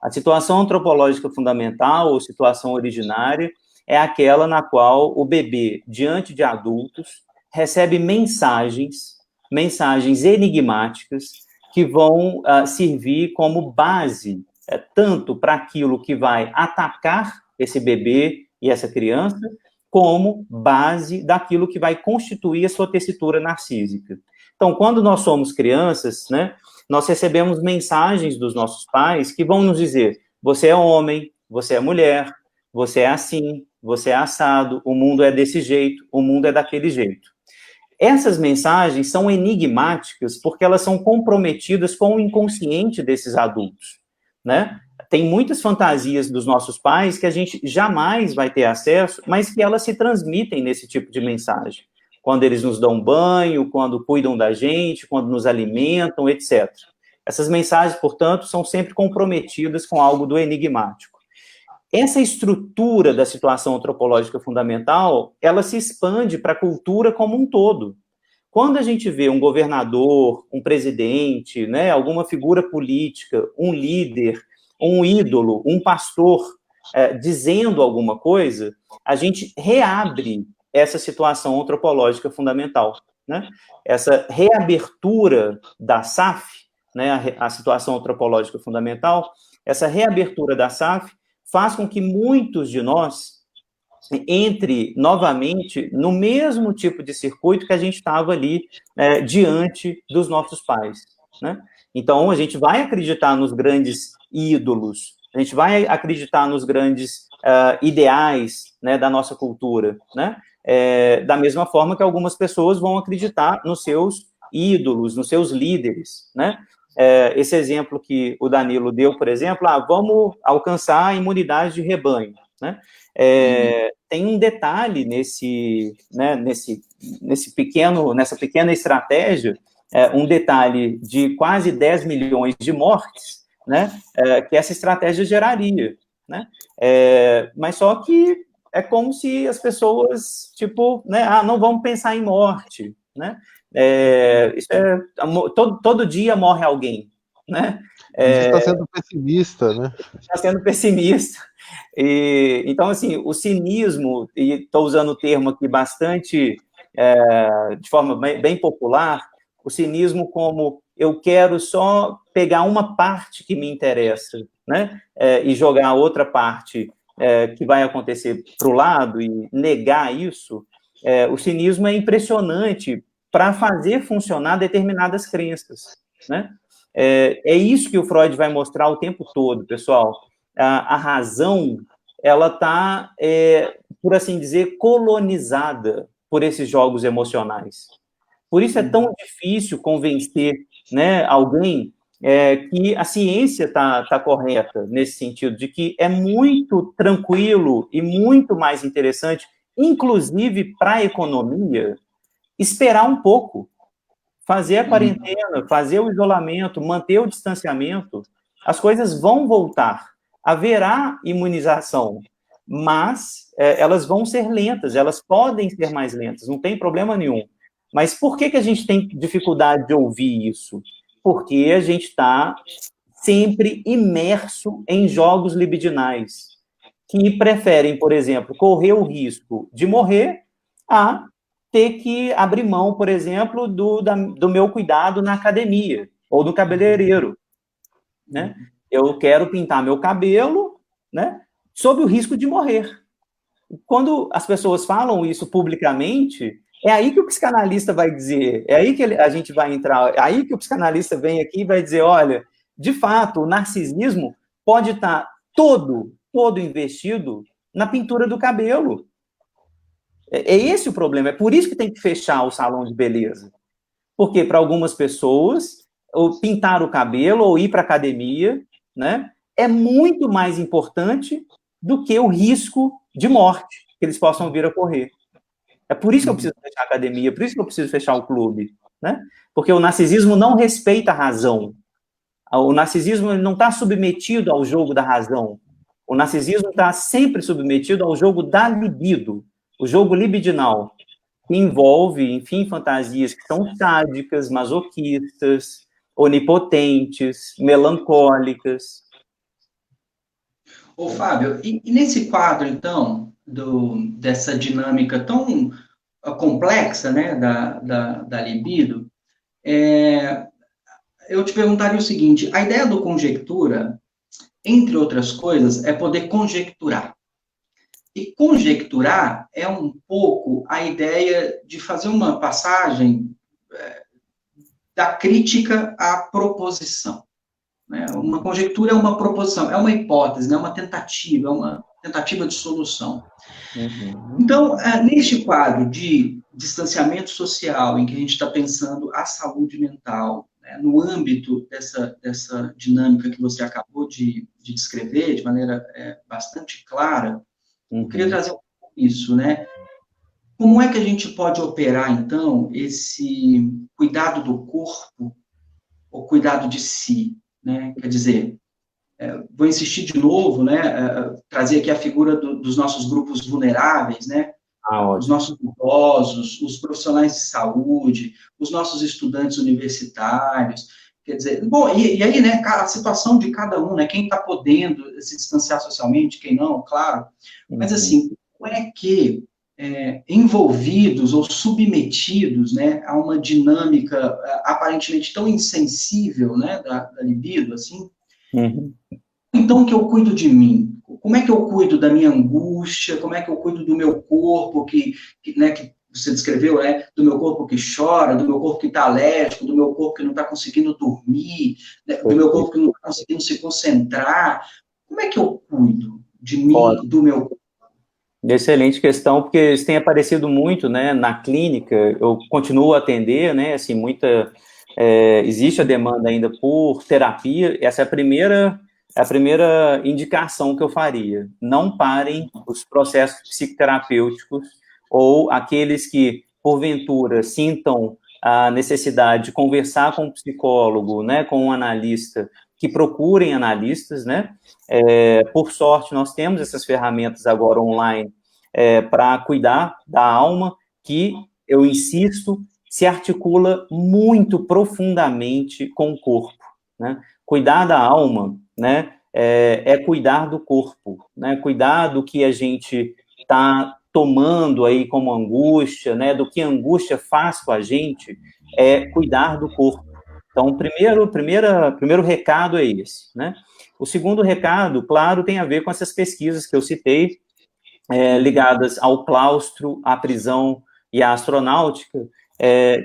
A situação antropológica fundamental, ou situação originária, é aquela na qual o bebê, diante de adultos, recebe mensagens enigmáticas que vão servir como base, tanto para aquilo que vai atacar esse bebê e essa criança, como base daquilo que vai constituir a sua tessitura narcísica. Então, quando nós somos crianças, né, nós recebemos mensagens dos nossos pais que vão nos dizer: você é homem, você é mulher, você é assim, você é assado, o mundo é desse jeito, o mundo é daquele jeito. Essas mensagens são enigmáticas porque elas são comprometidas com o inconsciente desses adultos, né? Tem muitas fantasias dos nossos pais que a gente jamais vai ter acesso, mas que elas se transmitem nesse tipo de mensagem. Quando eles nos dão banho, quando cuidam da gente, quando nos alimentam, etc. Essas mensagens, portanto, são sempre comprometidas com algo do enigmático. Essa estrutura da situação antropológica fundamental, ela se expande para a cultura como um todo. Quando a gente vê um governador, um presidente, né, alguma figura política, um líder, um ídolo, um pastor, dizendo alguma coisa, a gente reabre essa situação antropológica fundamental, né? Essa reabertura da SAF, né, a situação antropológica fundamental, essa reabertura da SAF faz com que muitos de nós entre novamente no mesmo tipo de circuito que a gente estava ali diante dos nossos pais, né? Então, a gente vai acreditar nos grandes ídolos, a gente vai acreditar nos grandes ideais, né, da nossa cultura, né? Da mesma forma que algumas pessoas vão acreditar nos seus ídolos, nos seus líderes, né? Esse exemplo que o Danilo deu, por exemplo, vamos alcançar a imunidade de rebanho, né? Tem um detalhe nessa pequena estratégia, um detalhe de quase 10 milhões de mortes, né, que essa estratégia geraria, né? Mas só que é como se as pessoas, tipo, né, não vamos pensar em morte, né? Todo dia morre alguém, né? Você está sendo pessimista, né? Está sendo pessimista. Então, assim, o cinismo, e estou usando o termo aqui bastante, de forma bem popular, o cinismo como eu quero só pegar uma parte que me interessa, né? E jogar a outra parte que vai acontecer para o lado e negar isso. O cinismo é impressionante para fazer funcionar determinadas crenças, né? É isso que o Freud vai mostrar o tempo todo, pessoal. A razão, ela está, por assim dizer, colonizada por esses jogos emocionais. Por isso é tão difícil convencer, né, alguém que a ciência está correta nesse sentido, de que é muito tranquilo e muito mais interessante, inclusive para a economia, esperar um pouco, fazer a quarentena, fazer o isolamento, manter o distanciamento. As coisas vão voltar, haverá imunização, mas elas vão ser lentas, elas podem ser mais lentas, não tem problema nenhum. Mas por que a gente tem dificuldade de ouvir isso? Porque a gente está sempre imerso em jogos libidinais, que preferem, por exemplo, correr o risco de morrer a ter que abrir mão, por exemplo, do meu cuidado na academia ou do cabeleireiro, né? Eu quero pintar meu cabelo, né, sob o risco de morrer. Quando as pessoas falam isso publicamente, é aí que o psicanalista vai dizer, é aí que a gente vai entrar, é aí que o psicanalista vem aqui e vai dizer, olha, de fato, o narcisismo pode estar todo investido na pintura do cabelo. É esse o problema, é por isso que tem que fechar o salão de beleza. Porque para algumas pessoas, pintar o cabelo ou ir para a academia, né, é muito mais importante do que o risco de morte que eles possam vir a correr. É por isso que eu preciso fechar a academia, por isso que eu preciso fechar o clube, né? Porque o narcisismo não respeita a razão. O narcisismo não está submetido ao jogo da razão. O narcisismo está sempre submetido ao jogo da libido, o jogo libidinal, que envolve, enfim, fantasias que são sádicas, masoquistas, onipotentes, melancólicas. Ô, Fábio, e nesse quadro, então, dessa dinâmica tão complexa, né, da libido, eu te perguntaria o seguinte, a ideia do conjectura, entre outras coisas, é poder conjecturar. E conjecturar é um pouco a ideia de fazer uma passagem da crítica à proposição. Né? Uma conjectura é uma proposição, é uma hipótese, né? É uma tentativa de solução. Uhum. Então, neste quadro de distanciamento social, em que a gente está pensando a saúde mental, né, no âmbito dessa dinâmica que você acabou de descrever, de maneira bastante clara, eu queria trazer isso, né? Como é que a gente pode operar, então, esse cuidado do corpo, ou cuidado de si, né? Quer dizer, vou insistir de novo, né? Trazer aqui a figura dos nossos grupos vulneráveis, né? Os nossos idosos, os profissionais de saúde, os nossos estudantes universitários. Quer dizer, bom, e aí, né, a situação de cada um, né? Quem está podendo se distanciar socialmente, quem não, claro. Mas, assim, como é que envolvidos ou submetidos, né, a uma dinâmica aparentemente tão insensível, né, da libido, assim, então que eu cuido de mim? Como é que eu cuido da minha angústia? Como é que eu cuido do meu corpo que você descreveu, né, do meu corpo que chora, do meu corpo que está alérgico, do meu corpo que não está conseguindo dormir, né, do meu corpo que não está conseguindo se concentrar? Como é que eu cuido de mim, do meu corpo? Excelente questão, porque isso tem aparecido muito, né, na clínica. Eu continuo a atender, né, assim, existe a demanda ainda por terapia. Essa é a primeira indicação que eu faria. Não parem os processos psicoterapêuticos ou aqueles que, porventura, sintam a necessidade de conversar com um psicólogo, né, com um analista, que procurem analistas, né? Por sorte, nós temos essas ferramentas agora online para cuidar da alma, que, eu insisto, se articula muito profundamente com o corpo, né? Cuidar da alma, né, cuidar do corpo, né? Cuidar do que a gente está tomando aí como angústia, né? Do que a angústia faz com a gente, cuidar do corpo. Então, o primeiro recado é esse, né? O segundo recado, claro, tem a ver com essas pesquisas que eu citei, ligadas ao claustro, à prisão e à astronáutica,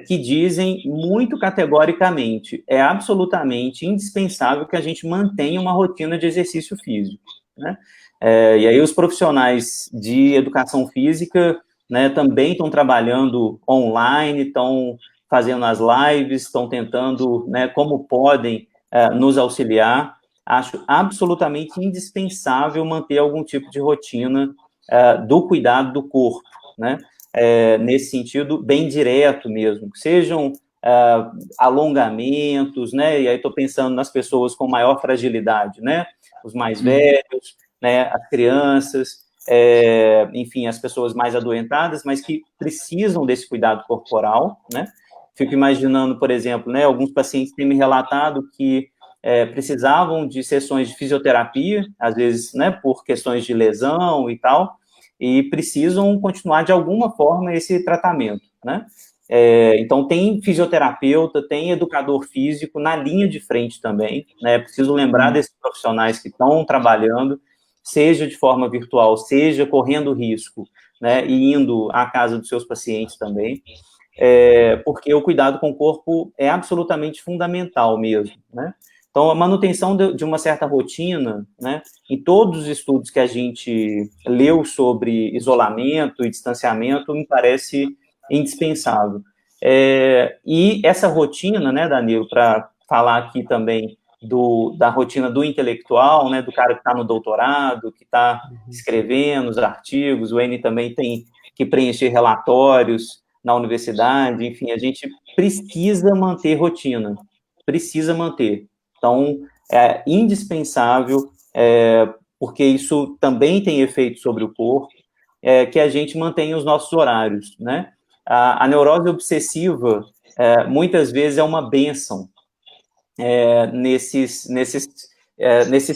que dizem muito categoricamente, é absolutamente indispensável que a gente mantenha uma rotina de exercício físico, né? E aí os profissionais de educação física, né, também estão trabalhando online, estão fazendo as lives, estão tentando, né, como podem, nos auxiliar. Acho absolutamente indispensável manter algum tipo de rotina do cuidado do corpo, né? Nesse sentido, bem direto mesmo, que sejam alongamentos, né? E aí estou pensando nas pessoas com maior fragilidade, né? Os mais velhos, né? As crianças, enfim, as pessoas mais adoentadas, mas que precisam desse cuidado corporal, né? Fico imaginando, por exemplo, né? Alguns pacientes têm me relatado que precisavam de sessões de fisioterapia, às vezes, né, por questões de lesão e tal, e precisam continuar de alguma forma esse tratamento, né? Então, tem fisioterapeuta, tem educador físico na linha de frente também, né? Preciso lembrar desses profissionais que estão trabalhando, seja de forma virtual, seja correndo risco, né, e indo à casa dos seus pacientes também, porque o cuidado com o corpo é absolutamente fundamental mesmo, né? Então, a manutenção de uma certa rotina, né, em todos os estudos que a gente leu sobre isolamento e distanciamento, me parece indispensável. E essa rotina, né, Danilo, para falar aqui também da rotina do intelectual, né, do cara que está no doutorado, que está escrevendo os artigos, o N também tem que preencher relatórios na universidade, enfim, a gente precisa manter rotina, precisa manter. Então, é indispensável, porque isso também tem efeito sobre o corpo, que a gente mantenha os nossos horários, né? A neurose obsessiva, muitas vezes, é uma bênção nesses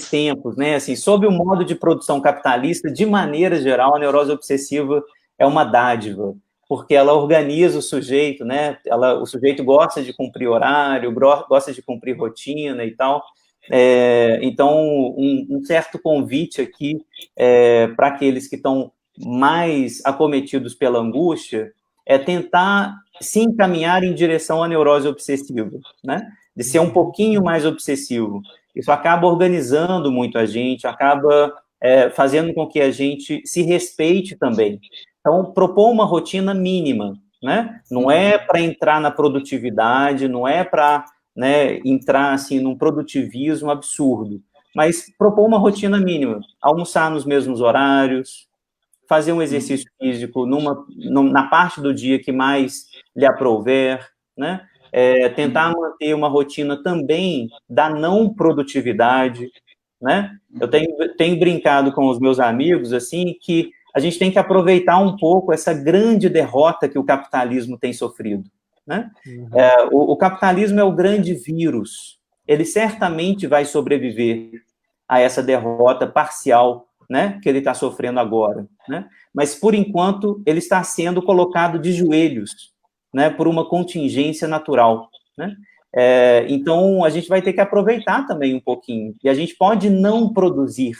tempos, né? Assim, sob o modo de produção capitalista, de maneira geral, a neurose obsessiva é uma dádiva, porque ela organiza o sujeito, né? O sujeito gosta de cumprir horário, gosta de cumprir rotina e tal. Então, um certo convite aqui para aqueles que estão mais acometidos pela angústia é tentar se encaminhar em direção à neurose obsessiva, né? De ser um pouquinho mais obsessivo. Isso acaba organizando muito a gente, acaba fazendo com que a gente se respeite também. Então, propor uma rotina mínima, né? Não é para entrar na produtividade, não é para, né, entrar assim num produtivismo absurdo, mas propor uma rotina mínima, almoçar nos mesmos horários, fazer um exercício físico na parte do dia que mais lhe aprouver, né? Tentar manter uma rotina também da não produtividade, né? Eu tenho brincado com os meus amigos, assim, que a gente tem que aproveitar um pouco essa grande derrota que o capitalismo tem sofrido, né? O capitalismo é o grande vírus, ele certamente vai sobreviver a essa derrota parcial, né, que ele está sofrendo agora, né? Mas, por enquanto, ele está sendo colocado de joelhos, né, por uma contingência natural, né? Então, a gente vai ter que aproveitar também um pouquinho, e a gente pode não produzir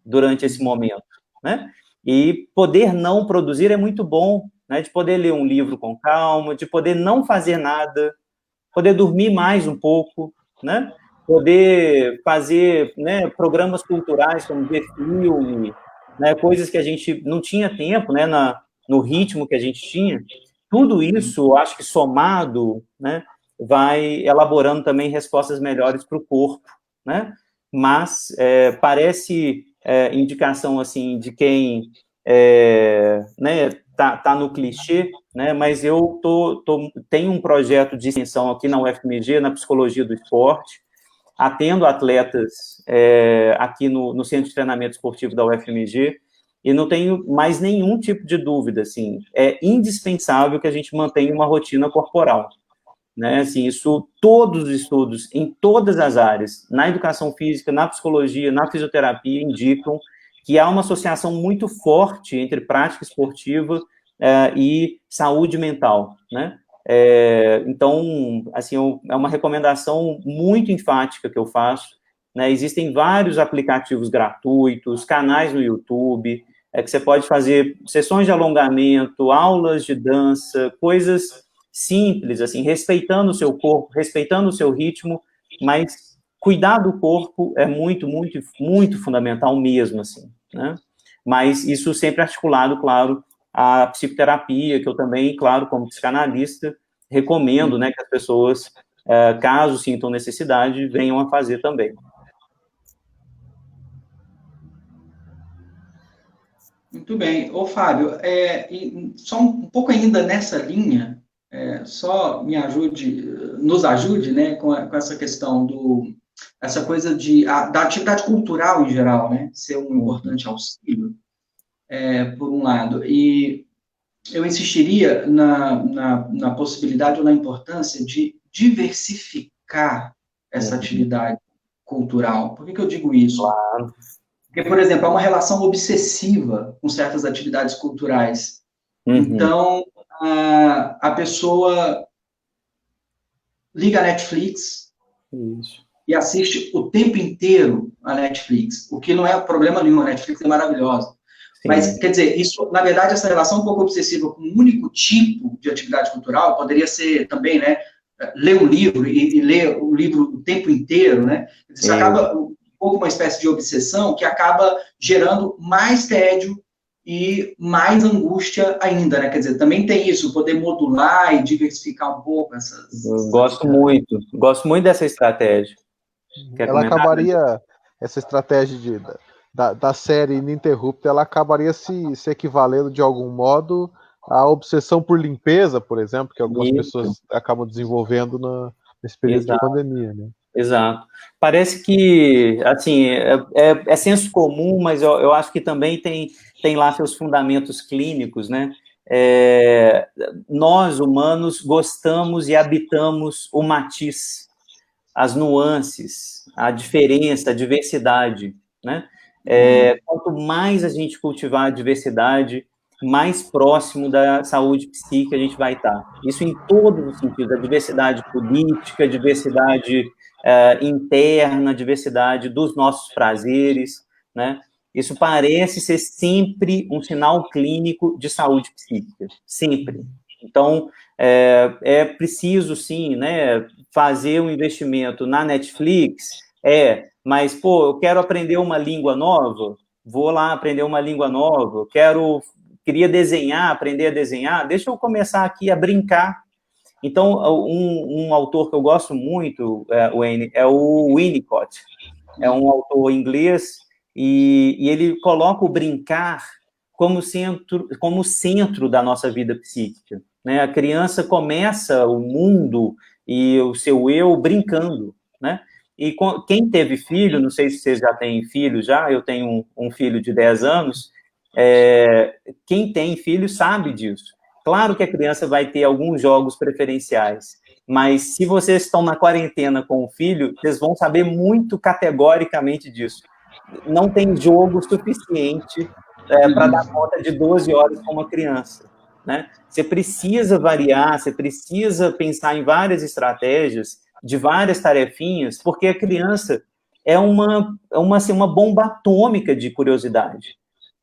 durante esse momento, né? E poder não produzir é muito bom, né? De poder ler um livro com calma, de poder não fazer nada, poder dormir mais um pouco, né? Poder fazer, né, programas culturais, como ver filme, né, coisas que a gente não tinha tempo, né, no ritmo que a gente tinha. Tudo isso, acho que somado, né, vai elaborando também respostas melhores para o corpo, né? Mas parece indicação assim de quem né, tá no clichê, né? Mas eu tenho um projeto de extensão aqui na UFMG, na psicologia do esporte, atendo atletas aqui no Centro de Treinamento Esportivo da UFMG, e não tenho mais nenhum tipo de dúvida, assim, é indispensável que a gente mantenha uma rotina corporal, né? Assim, isso, todos os estudos, em todas as áreas, na educação física, na psicologia, na fisioterapia, indicam que há uma associação muito forte entre prática esportiva e saúde mental, né? Então, assim, é uma recomendação muito enfática que eu faço, né? Existem vários aplicativos gratuitos, canais no YouTube, que você pode fazer sessões de alongamento, aulas de dança, coisas simples, assim, respeitando o seu corpo, respeitando o seu ritmo, mas cuidar do corpo é muito, muito, muito fundamental mesmo, assim, né? Mas isso sempre articulado, claro, à psicoterapia, que eu também, claro, como psicanalista, recomendo, né, que as pessoas, caso sintam necessidade, venham a fazer também. Muito bem. Ô, Fábio, só um pouco ainda nessa linha, só nos ajude, né, com essa questão essa coisa da atividade cultural em geral, né, ser um importante auxílio, por um lado. E eu insistiria na possibilidade ou na importância de diversificar essa atividade cultural. Por que eu digo isso? Claro. Porque, por exemplo, há uma relação obsessiva com certas atividades culturais. Então, a pessoa liga a Netflix e assiste o tempo inteiro a Netflix, o que não é problema nenhum, a Netflix é maravilhosa. Sim. Mas, quer dizer, isso, na verdade, essa relação um pouco obsessiva com um único tipo de atividade cultural poderia ser também, né, ler um livro e ler o livro o tempo inteiro, né? Isso acaba um pouco uma espécie de obsessão que acaba gerando mais tédio e mais angústia ainda, né? Quer dizer, também tem isso, poder modular e diversificar um pouco essas... Gosto muito dessa estratégia. Ela acabaria, essa estratégia da série ininterrupta, ela acabaria se equivalendo de algum modo à obsessão por limpeza, por exemplo, que algumas pessoas acabam desenvolvendo nesse período de pandemia, né? Exato. Parece que, assim, é senso comum, mas eu acho que também tem lá seus fundamentos clínicos, né? Nós, humanos, gostamos e habitamos o matiz, as nuances, a diferença, a diversidade, né? Quanto mais a gente cultivar a diversidade, mais próximo da saúde psíquica a gente vai estar. Isso em todos os sentidos, a diversidade política, a diversidade interna, a diversidade dos nossos prazeres, né? Isso parece ser sempre um sinal clínico de saúde psíquica, sempre. Então, é preciso, sim, né, fazer um investimento na Netflix, mas, pô, eu quero aprender uma língua nova, vou lá aprender uma língua nova, eu quero queria desenhar, aprender a desenhar, deixa eu começar aqui a brincar. Então, um autor que eu gosto muito, Wayne, é o Winnicott. É um autor inglês, e ele coloca o brincar como centro da nossa vida psíquica, né? A criança começa o mundo e o seu eu brincando, né? E quem teve filho, não sei se vocês já têm filho já, eu tenho um filho de 10 anos, quem tem filho sabe disso. Claro que a criança vai ter alguns jogos preferenciais, mas se vocês estão na quarentena com o filho, vocês vão saber muito categoricamente disso. Não tem jogo suficiente para dar conta de 12 horas com uma criança, né? Você precisa variar, você precisa pensar em várias estratégias, de várias tarefinhas, porque a criança é assim, uma bomba atômica de curiosidade.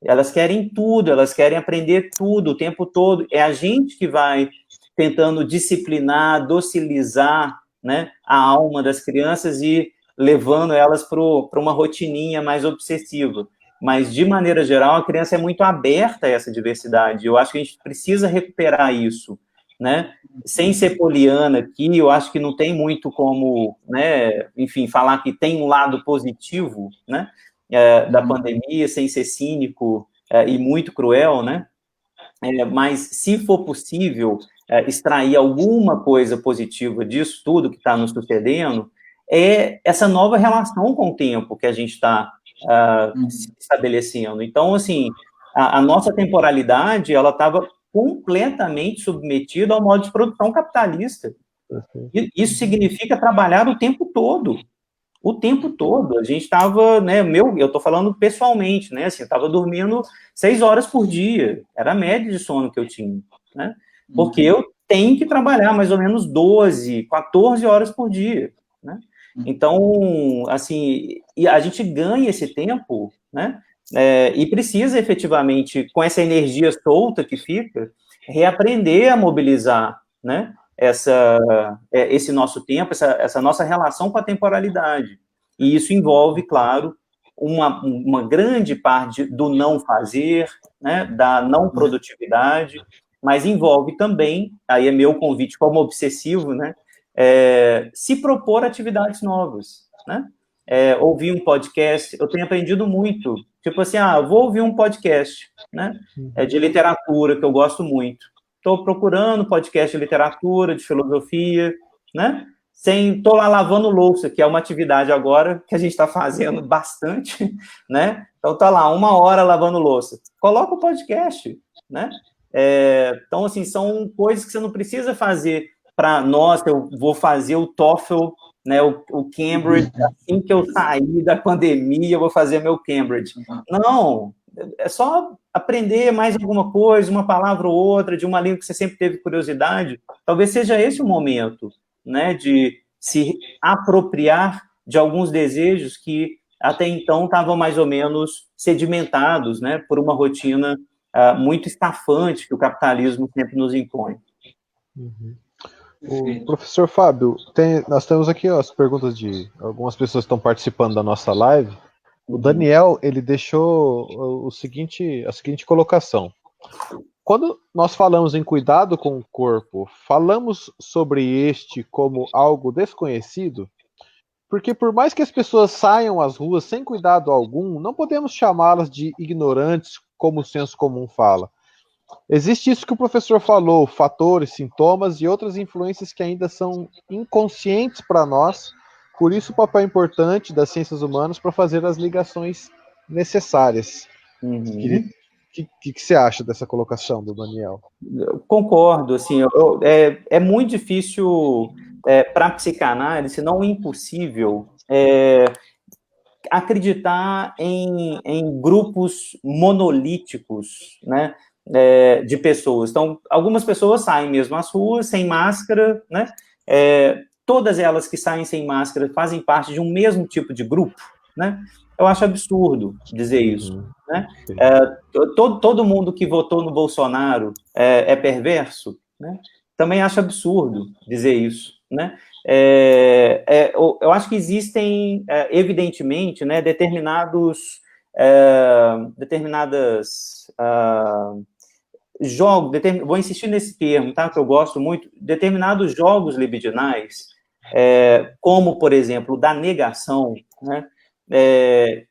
Elas querem tudo, elas querem aprender tudo o tempo todo. É a gente que vai tentando disciplinar, docilizar, né, a alma das crianças e levando elas para uma rotininha mais obsessiva. Mas, de maneira geral, a criança é muito aberta a essa diversidade. Eu acho que a gente precisa recuperar isso, né? Sem ser poliana aqui, eu acho que não tem muito como, né, enfim, falar que tem um lado positivo, né, da pandemia, sem ser cínico e muito cruel, né? Mas, se for possível extrair alguma coisa positiva disso tudo que está nos sucedendo, é essa nova relação com o tempo que a gente está se estabelecendo. Então, assim, a nossa temporalidade, ela estava completamente submetida ao modo de produção capitalista. E isso significa trabalhar o tempo todo. O tempo todo. A gente estava, né, eu estou falando pessoalmente, né, assim, eu estava dormindo 6 horas por dia. Era a média de sono que eu tinha, né? Porque eu tenho que trabalhar mais ou menos 12, 14 horas por dia, né? Então, assim, e a gente ganha esse tempo, né? E precisa efetivamente, com essa energia solta que fica, reaprender a mobilizar, né? Esse nosso tempo, essa nossa relação com a temporalidade. E isso envolve, claro, uma grande parte do não fazer, né? Da não produtividade, mas envolve também, aí é meu convite como obsessivo, né? Se propor atividades novas, né? Ouvir um podcast, eu tenho aprendido muito, tipo assim, vou ouvir um podcast, né? De literatura, que eu gosto muito. Estou procurando podcast de literatura, de filosofia, né? Estou lá lavando louça, que é uma atividade agora que a gente está fazendo bastante, né? Então, tá lá, 1 hora lavando louça. Coloca o podcast, né? Então, assim, são coisas que você não precisa fazer para, nossa, eu vou fazer o TOEFL, né, o Cambridge, assim que eu sair da pandemia, eu vou fazer meu Cambridge. Não, é só aprender mais alguma coisa, uma palavra ou outra, de uma língua que você sempre teve curiosidade. Talvez seja esse o momento, né, de se apropriar de alguns desejos que até então estavam mais ou menos sedimentados, né, por uma rotina muito estafante que o capitalismo sempre nos impõe. O professor Fábio, nós temos aqui as perguntas de algumas pessoas que estão participando da nossa live. O Daniel, ele deixou a seguinte colocação. Quando nós falamos em cuidado com o corpo, falamos sobre este como algo desconhecido? Porque por mais que as pessoas saiam às ruas sem cuidado algum, não podemos chamá-las de ignorantes, como o senso comum fala. Existe isso que o professor falou, fatores, sintomas e outras influências que ainda são inconscientes para nós, por isso o papel importante das ciências humanas para fazer as ligações necessárias. O que você acha dessa colocação do Daniel? Eu concordo, assim, é muito difícil para a psicanálise, se não impossível, acreditar em grupos monolíticos, né, de pessoas. Então, algumas pessoas saem mesmo às ruas sem máscara, né? Todas elas que saem sem máscara fazem parte de um mesmo tipo de grupo, né? Eu acho absurdo dizer isso, né? Todo mundo que votou no Bolsonaro é perverso, né? Também acho absurdo dizer isso, né? Eu acho que existem, evidentemente, né, determinadas vou insistir nesse termo, tá? Que eu gosto muito, determinados jogos libidinais, como, por exemplo, da negação, né?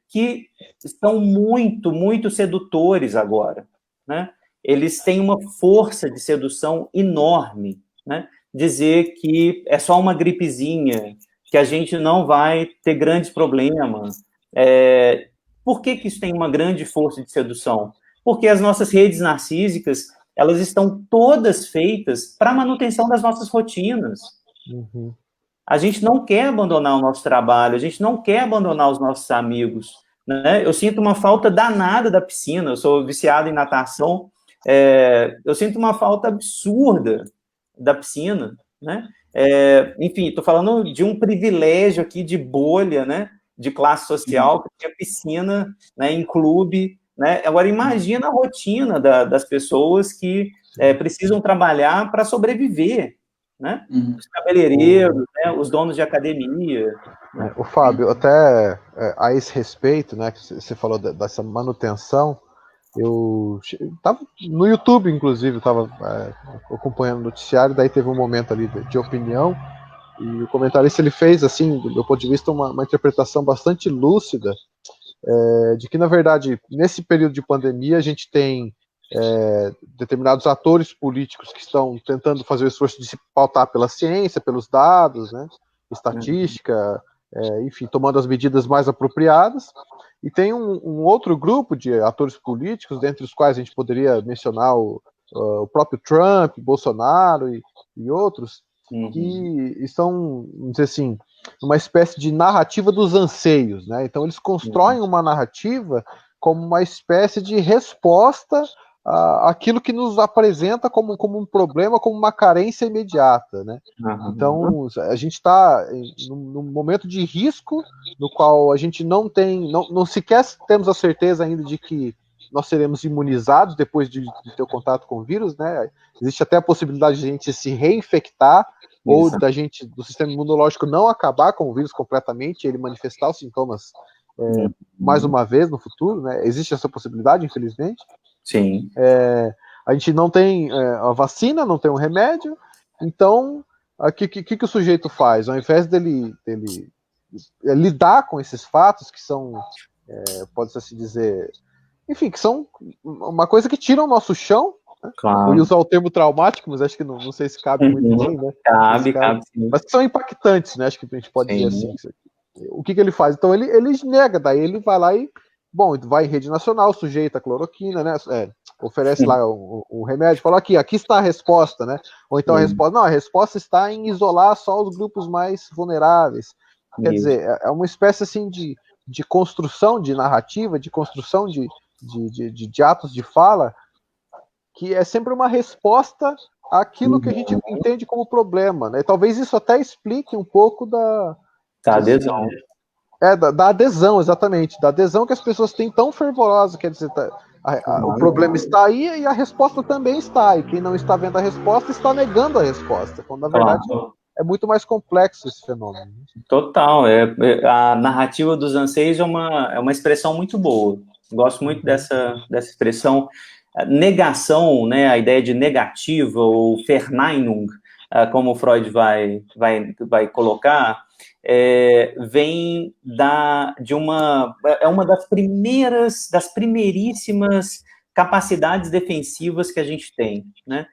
Que estão muito, muito sedutores agora, né? Eles têm uma força de sedução enorme, né? Dizer que é só uma gripezinha, que a gente não vai ter grandes problemas. Por que isso tem uma grande força de sedução? Porque as nossas redes narcísicas, elas estão todas feitas para a manutenção das nossas rotinas. Uhum. A gente não quer abandonar o nosso trabalho, a gente não quer abandonar os nossos amigos, né? Eu sinto uma falta danada da piscina, eu sou viciado em natação, eu sinto uma falta absurda da piscina, né? Enfim, estou falando de um privilégio aqui de bolha, né? De classe social, que tinha piscina, né, em clube, né? Agora, imagina a rotina das pessoas que precisam trabalhar para sobreviver, né? Os cabeleireiros, né? Os donos de academia. Né? O Fábio, até a esse respeito, né, que você falou dessa manutenção, eu estava no YouTube, inclusive, estava acompanhando o noticiário, daí teve um momento ali de opinião, e o comentarista ele fez, assim, do meu ponto de vista, uma interpretação bastante lúcida, de que, na verdade, nesse período de pandemia, a gente tem determinados atores políticos que estão tentando fazer o esforço de se pautar pela ciência, pelos dados, né, estatística, enfim, tomando as medidas mais apropriadas, e tem um outro grupo de atores políticos, dentre os quais a gente poderia mencionar o próprio Trump, Bolsonaro e outros, que estão, vamos dizer assim, uma espécie de narrativa dos anseios, né? Então eles constroem uma narrativa como uma espécie de resposta àquilo que nos apresenta como um problema, como uma carência imediata, né? Então a gente está num momento de risco no qual a gente não sequer temos a certeza ainda de que nós seremos imunizados depois de ter o contato com o vírus, né? Existe até a possibilidade de a gente se reinfectar ou do sistema imunológico não acabar com o vírus completamente, ele manifestar os sintomas mais uma vez no futuro, né? Existe essa possibilidade, infelizmente. Sim. A gente não tem a vacina, não tem um remédio, então o que o sujeito faz? Ao invés dele lidar com esses fatos que são, pode-se assim dizer, enfim, que são uma coisa que tira o nosso chão, né? Claro. Eu ia usar o termo traumático, mas acho que não sei se cabe muito bem, né? Cabe sim. Mas que são impactantes, né? Acho que a gente pode dizer assim. O que ele faz? Então ele nega, daí ele vai lá e, vai em rede nacional, sujeita a cloroquina, né? Oferece lá um remédio, fala aqui está a resposta, né? Ou então a resposta está em isolar só os grupos mais vulneráveis. Quer dizer, é uma espécie assim de construção de narrativa, de construção de atos de fala, que é sempre uma resposta àquilo que a gente entende como problema, né? Talvez isso até explique um pouco da adesão. Da adesão, exatamente, da adesão que as pessoas têm tão fervorosa, quer dizer, o problema está aí e a resposta também está, e quem não está vendo a resposta está negando a resposta, quando na verdade é muito mais complexo esse fenômeno. Total, a narrativa dos anseios é uma expressão muito boa, gosto muito dessa expressão. Negação, né, a ideia de negativa, ou Verneinung, como Freud vai colocar, vem de uma das primeiríssimas capacidades defensivas que a gente tem, né?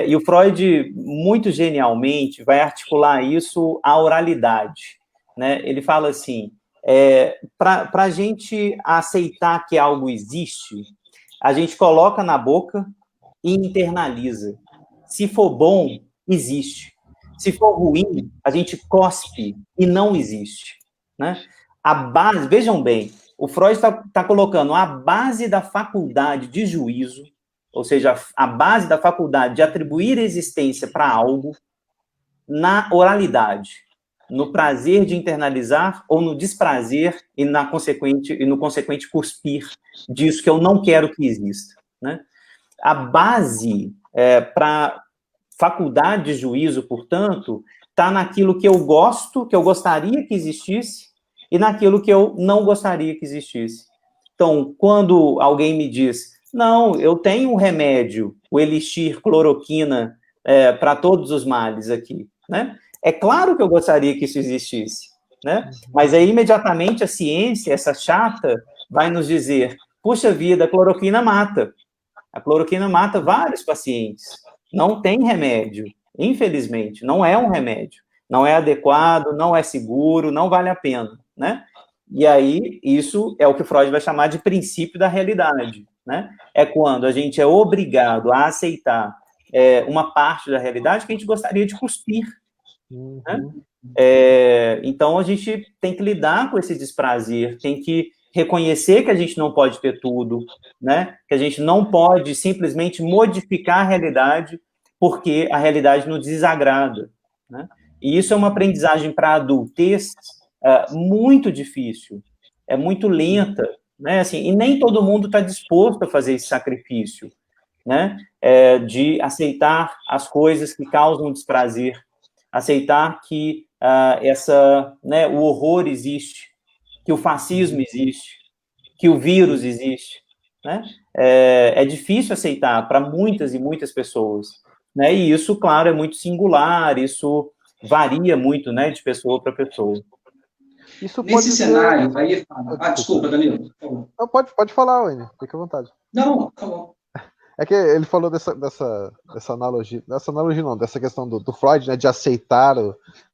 E o Freud, muito genialmente, vai articular isso à oralidade, né? Ele fala assim, para a gente aceitar que algo existe, a gente coloca na boca e internaliza. Se for bom, existe. Se for ruim, a gente cospe e não existe, né? A base, vejam bem, o Freud está colocando a base da faculdade de juízo, ou seja, a base da faculdade de atribuir existência para algo, na oralidade, no prazer de internalizar ou no desprazer e no consequente cuspir disso que eu não quero que exista, né? A base para faculdade de juízo, portanto, está naquilo que eu gosto, que eu gostaria que existisse, e naquilo que eu não gostaria que existisse. Então, quando alguém me diz, Não, eu tenho um remédio, o elixir cloroquina, para todos os males aqui, né? É claro que eu gostaria que isso existisse, né? Mas aí, imediatamente, a ciência, essa chata, vai nos dizer, puxa vida, a cloroquina mata. A cloroquina mata vários pacientes. Não tem remédio, infelizmente, não é um remédio. Não é adequado, não é seguro, não vale a pena, né? E aí, isso é o que Freud vai chamar de princípio da realidade, né? É quando a gente é obrigado a aceitar uma parte da realidade que a gente gostaria de cuspir, né? Então, a gente tem que lidar com esse desprazer, tem que reconhecer que a gente não pode ter tudo, né? Que a gente não pode simplesmente modificar a realidade porque a realidade nos desagrada, né? E isso é uma aprendizagem para a adultez muito difícil, é muito lenta, né? Assim, e nem todo mundo está disposto a fazer esse sacrifício, né? De aceitar as coisas que causam desprazer, aceitar que né, o horror existe, que o fascismo existe, que o vírus existe, né? É difícil aceitar para muitas e muitas pessoas, né? E isso, claro, é muito singular, isso varia muito, né, de pessoa para pessoa. Isso Nesse cenário, aí... desculpa, Danilo. Não, pode falar, Wayne, fica à vontade. Não, tá bom. É que ele falou dessa analogia, não, dessa questão do Freud, né, de aceitar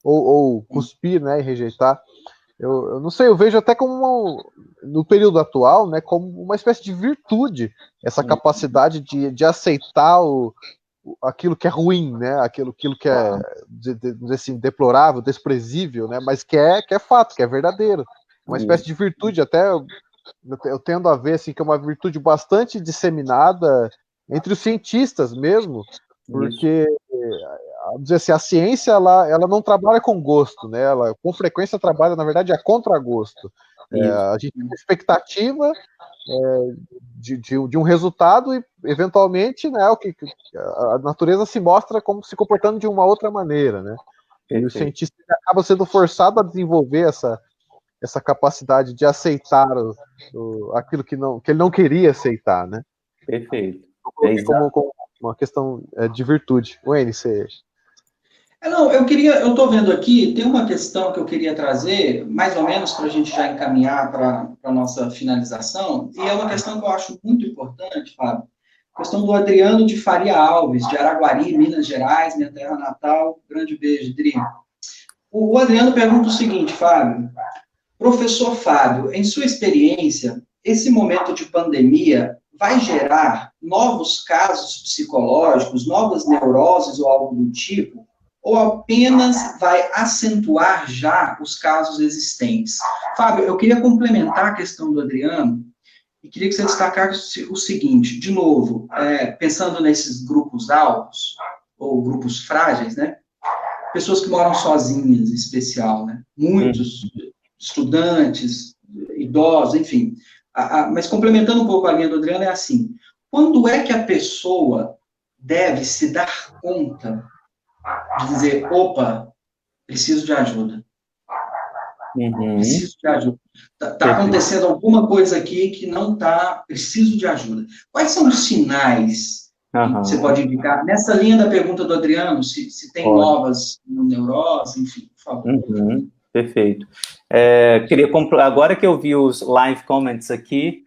ou cuspir, né, e rejeitar. Eu não sei, eu vejo até como, no período atual, né, como uma espécie de virtude, essa capacidade de aceitar aquilo que é ruim, né, aquilo que é, assim, deplorável, desprezível, né, mas que é fato, que é verdadeiro. Uma espécie de virtude, até eu tendo a ver assim, que é uma virtude bastante disseminada entre os cientistas mesmo, porque vamos dizer assim, a ciência ela não trabalha com gosto, né? Ela com frequência trabalha, na verdade, a contragosto. A gente tem uma expectativa de um resultado e, eventualmente, né, a natureza se mostra como se comportando de uma outra maneira, né? E o cientista acaba sendo forçado a desenvolver essa capacidade de aceitar aquilo que ele não queria aceitar, né? Perfeito. Como uma questão de virtude. Wayne, você... Não, eu estou vendo aqui, tem uma questão que eu queria trazer, mais ou menos para a gente já encaminhar para a nossa finalização, e é uma questão que eu acho muito importante, Fábio. A questão do Adriano de Faria Alves, de Araguari, Minas Gerais, minha terra natal. Grande beijo, Adri. O Adriano pergunta o seguinte, Fábio. Professor Fábio, em sua experiência, esse momento de pandemia vai gerar novos casos psicológicos, novas neuroses ou algo do tipo? Ou apenas vai acentuar já os casos existentes? Fábio, eu queria complementar a questão do Adriano e queria que você destacasse o seguinte, de novo, pensando nesses grupos altos, ou grupos frágeis, né? Pessoas que moram sozinhas, em especial, né? Muitos estudantes, idosos, enfim. Mas complementando um pouco a linha do Adriano, é assim, quando é que a pessoa deve se dar conta de dizer, opa, preciso de ajuda. Preciso de ajuda. Está acontecendo alguma coisa aqui que não está, preciso de ajuda. Quais são os sinais que você pode indicar? Nessa linha da pergunta do Adriano, se tem novas neuroses, enfim, por favor. Perfeito. Agora que eu vi os live comments aqui,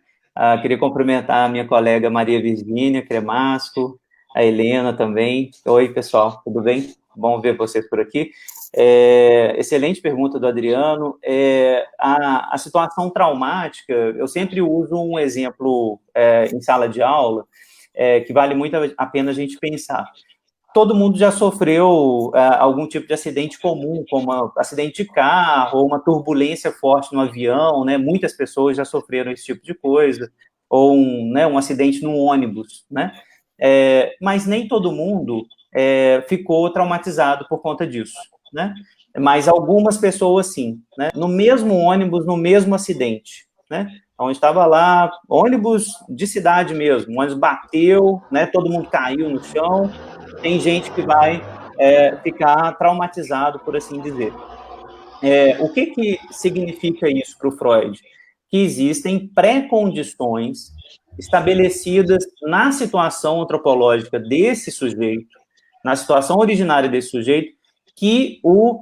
queria cumprimentar a minha colega Maria Virgínia Cremasco, a Helena também. Oi, pessoal, tudo bem? Bom ver vocês por aqui. Excelente pergunta do Adriano. A situação traumática, eu sempre uso um exemplo em sala de aula, que vale muito a pena a gente pensar. Todo mundo já sofreu algum tipo de acidente comum, como um acidente de carro, ou uma turbulência forte no avião, né? Muitas pessoas já sofreram esse tipo de coisa, ou um acidente no ônibus, né? Mas nem todo mundo ficou traumatizado por conta disso, né? Mas algumas pessoas sim, né? No mesmo ônibus, no mesmo acidente, né? Então, estava lá, ônibus de cidade mesmo, o ônibus bateu, né? Todo mundo caiu no chão. Tem gente que vai ficar traumatizado, por assim dizer. O que significa isso para o Freud? Que existem pré-condições estabelecidas na situação antropológica desse sujeito, na situação originária desse sujeito, que o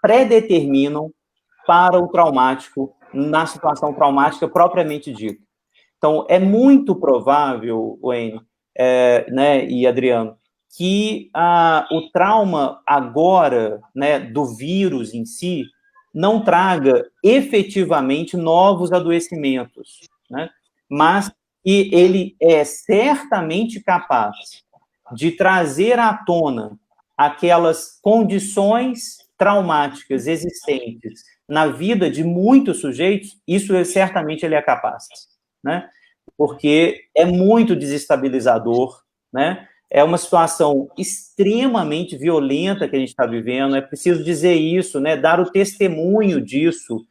predeterminam para o traumático, na situação traumática propriamente dita. Então, é muito provável, Wayne, né, e Adriano, que o trauma agora, né, do vírus em si, não traga efetivamente novos adoecimentos, né, mas que ele é certamente capaz de trazer à tona aquelas condições traumáticas existentes na vida de muitos sujeitos, isso certamente ele é capaz, né? Porque é muito desestabilizador, né? É uma situação extremamente violenta que a gente está vivendo, é preciso dizer isso, né? Dar o testemunho disso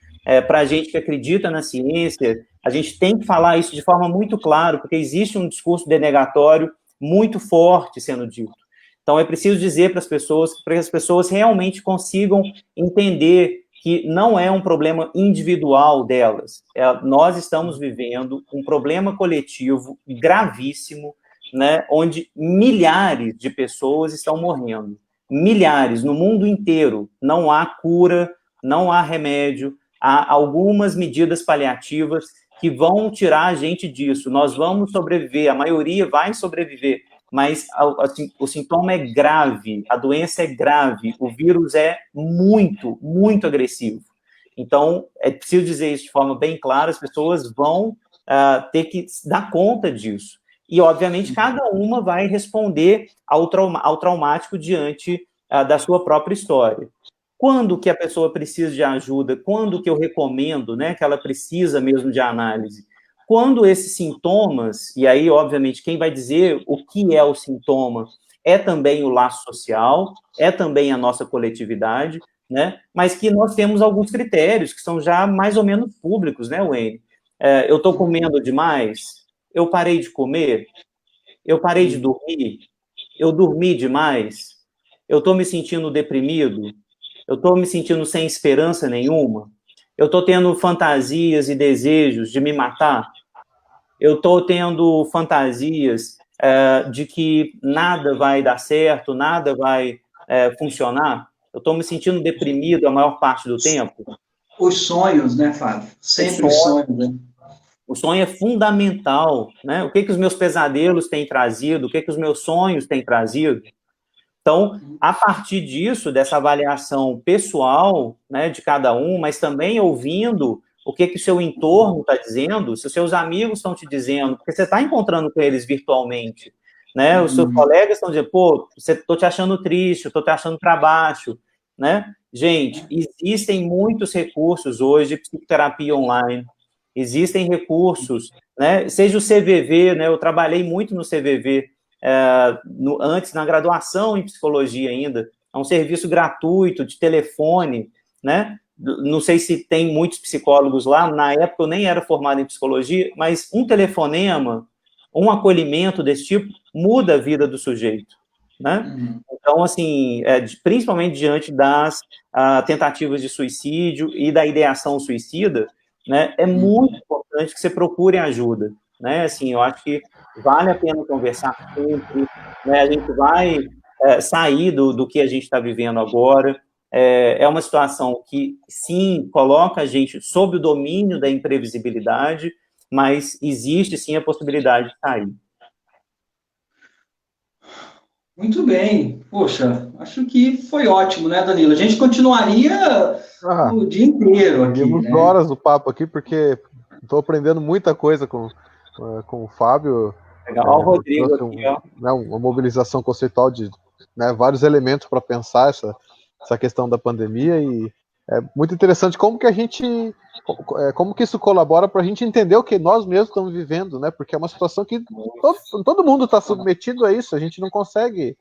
para a gente que acredita na ciência, a gente tem que falar isso de forma muito clara, porque existe um discurso denegatório muito forte sendo dito. Então, é preciso dizer para que as pessoas realmente consigam entender que não é um problema individual delas. Nós estamos vivendo um problema coletivo gravíssimo, né, onde milhares de pessoas estão morrendo. Milhares, no mundo inteiro. Não há cura, não há remédio, há algumas medidas paliativas que vão tirar a gente disso. Nós vamos sobreviver, a maioria vai sobreviver, mas assim, o sintoma é grave, a doença é grave, o vírus é muito, muito agressivo. Então, é preciso dizer isso de forma bem clara, as pessoas vão ter que dar conta disso. E, obviamente, cada uma vai responder ao traumático diante da sua própria história. Quando que a pessoa precisa de ajuda? Quando que eu recomendo, né, que ela precisa mesmo de análise? Quando esses sintomas, e aí, obviamente, quem vai dizer o que é o sintoma é também o laço social, é também a nossa coletividade, né? Mas que nós temos alguns critérios que são já mais ou menos públicos, né, Wayne? Eu estou comendo demais? Eu parei de comer? Eu parei de dormir? Eu dormi demais? Eu estou me sentindo deprimido? Eu estou me sentindo sem esperança nenhuma? Eu estou tendo fantasias e desejos de me matar? Eu estou tendo fantasias de que nada vai dar certo, nada vai funcionar? Eu estou me sentindo deprimido a maior parte do tempo? Os sonhos, né, Fábio? Sempre os sonhos, né? O sonho é fundamental, né? O que os meus pesadelos têm trazido, o que os meus sonhos têm trazido. Então, a partir disso, dessa avaliação pessoal, né, de cada um, mas também ouvindo o que o seu entorno está dizendo, se os seus amigos estão te dizendo, porque você está encontrando com eles virtualmente, né? Os seus colegas estão dizendo, pô, estou te achando triste, estou te achando para baixo, né? Gente, existem muitos recursos hoje de psicoterapia online, existem recursos, né? Seja o CVV, né? Eu trabalhei muito no CVV, antes, na graduação em psicologia ainda, é um serviço gratuito, de telefone, né? Não sei se tem muitos psicólogos lá, na época eu nem era formado em psicologia, mas um telefonema, um acolhimento desse tipo, muda a vida do sujeito, né? Então, assim, principalmente diante das tentativas de suicídio e da ideação suicida, né, é muito importante que você procure ajuda, né? Assim, eu acho que vale a pena conversar sempre, né? A gente vai sair do que a gente está vivendo agora. É uma situação que, sim, coloca a gente sob o domínio da imprevisibilidade, mas existe, sim, a possibilidade de sair. Muito bem. Poxa, acho que foi ótimo, né, Danilo? A gente continuaria o dia inteiro aqui, né? Horas do papo aqui, porque estou aprendendo muita coisa com o Fábio. Legal, o Rodrigo aqui, ó. Uma mobilização conceitual de vários elementos para pensar essa questão da pandemia, e é muito interessante como que isso colabora para a gente entender o que nós mesmos estamos vivendo, né? Porque é uma situação que todo mundo está submetido a isso, a gente não consegue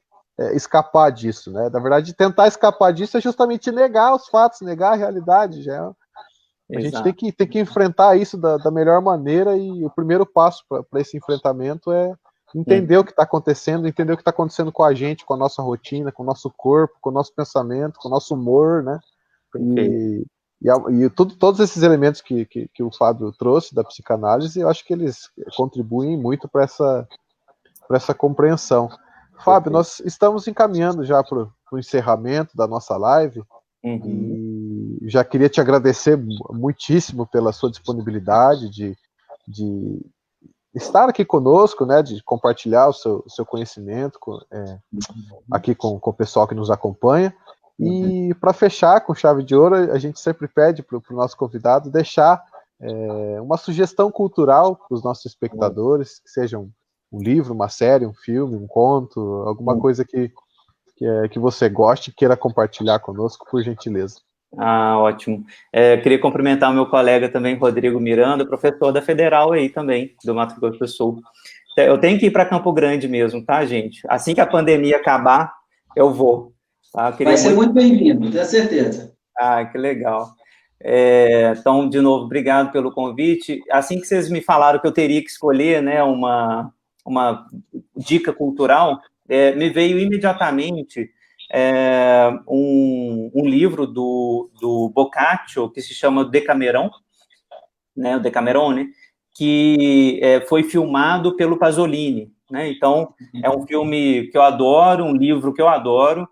escapar disso, né? Na verdade, tentar escapar disso é justamente negar os fatos, negar a realidade. A gente tem que enfrentar isso da melhor maneira, e o primeiro passo para esse enfrentamento é entender o que está acontecendo, entender o que está acontecendo com a gente, com a nossa rotina, com o nosso corpo, com o nosso pensamento, com o nosso humor, né? Todos esses elementos que o Fábio trouxe da psicanálise, eu acho que eles contribuem muito para essa compreensão. Fábio, nós estamos encaminhando já para o encerramento da nossa live, e já queria te agradecer muitíssimo pela sua disponibilidade de estar aqui conosco, né, de compartilhar o seu conhecimento aqui com o pessoal que nos acompanha. E para fechar com chave de ouro, a gente sempre pede para o nosso convidado deixar uma sugestão cultural para os nossos espectadores, que seja um livro, uma série, um filme, um conto, alguma coisa que você goste e queira compartilhar conosco, por gentileza. Ótimo. Queria cumprimentar o meu colega também, Rodrigo Miranda, professor da Federal aí também, do Mato Grosso do Sul. Eu tenho que ir para Campo Grande mesmo, tá, gente? Assim que a pandemia acabar, eu vou. Tá? Vai ser muito bem-vindo, tenho certeza. Que legal. Então, de novo, obrigado pelo convite. Assim que vocês me falaram que eu teria que escolher, né, uma dica cultural, me veio imediatamente um livro do Boccaccio, que se chama Decamerão, né, o Decamerone, que foi filmado pelo Pasolini, né? Então, é um filme que eu adoro, um livro que eu adoro,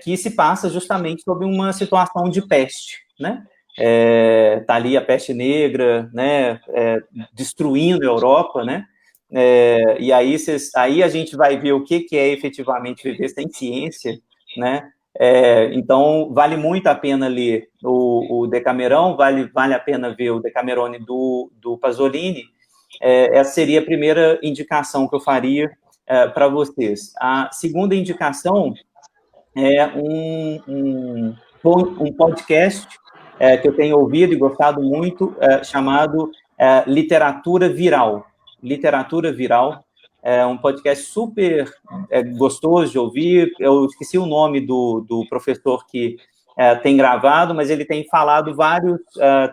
que se passa justamente sobre uma situação de peste, né? Tá ali a peste negra, né, destruindo a Europa, né? E aí a gente vai ver o que é efetivamente viver sem ciência, né? Então, vale muito a pena ler o Decamerão, vale a pena ver o Decamerone do Pasolini. Essa seria a primeira indicação que eu faria para vocês. A segunda indicação é um podcast que eu tenho ouvido e gostado muito, chamado Literatura Viral. Literatura Viral, um podcast super gostoso de ouvir. Eu esqueci o nome do professor que tem gravado, mas ele tem falado vários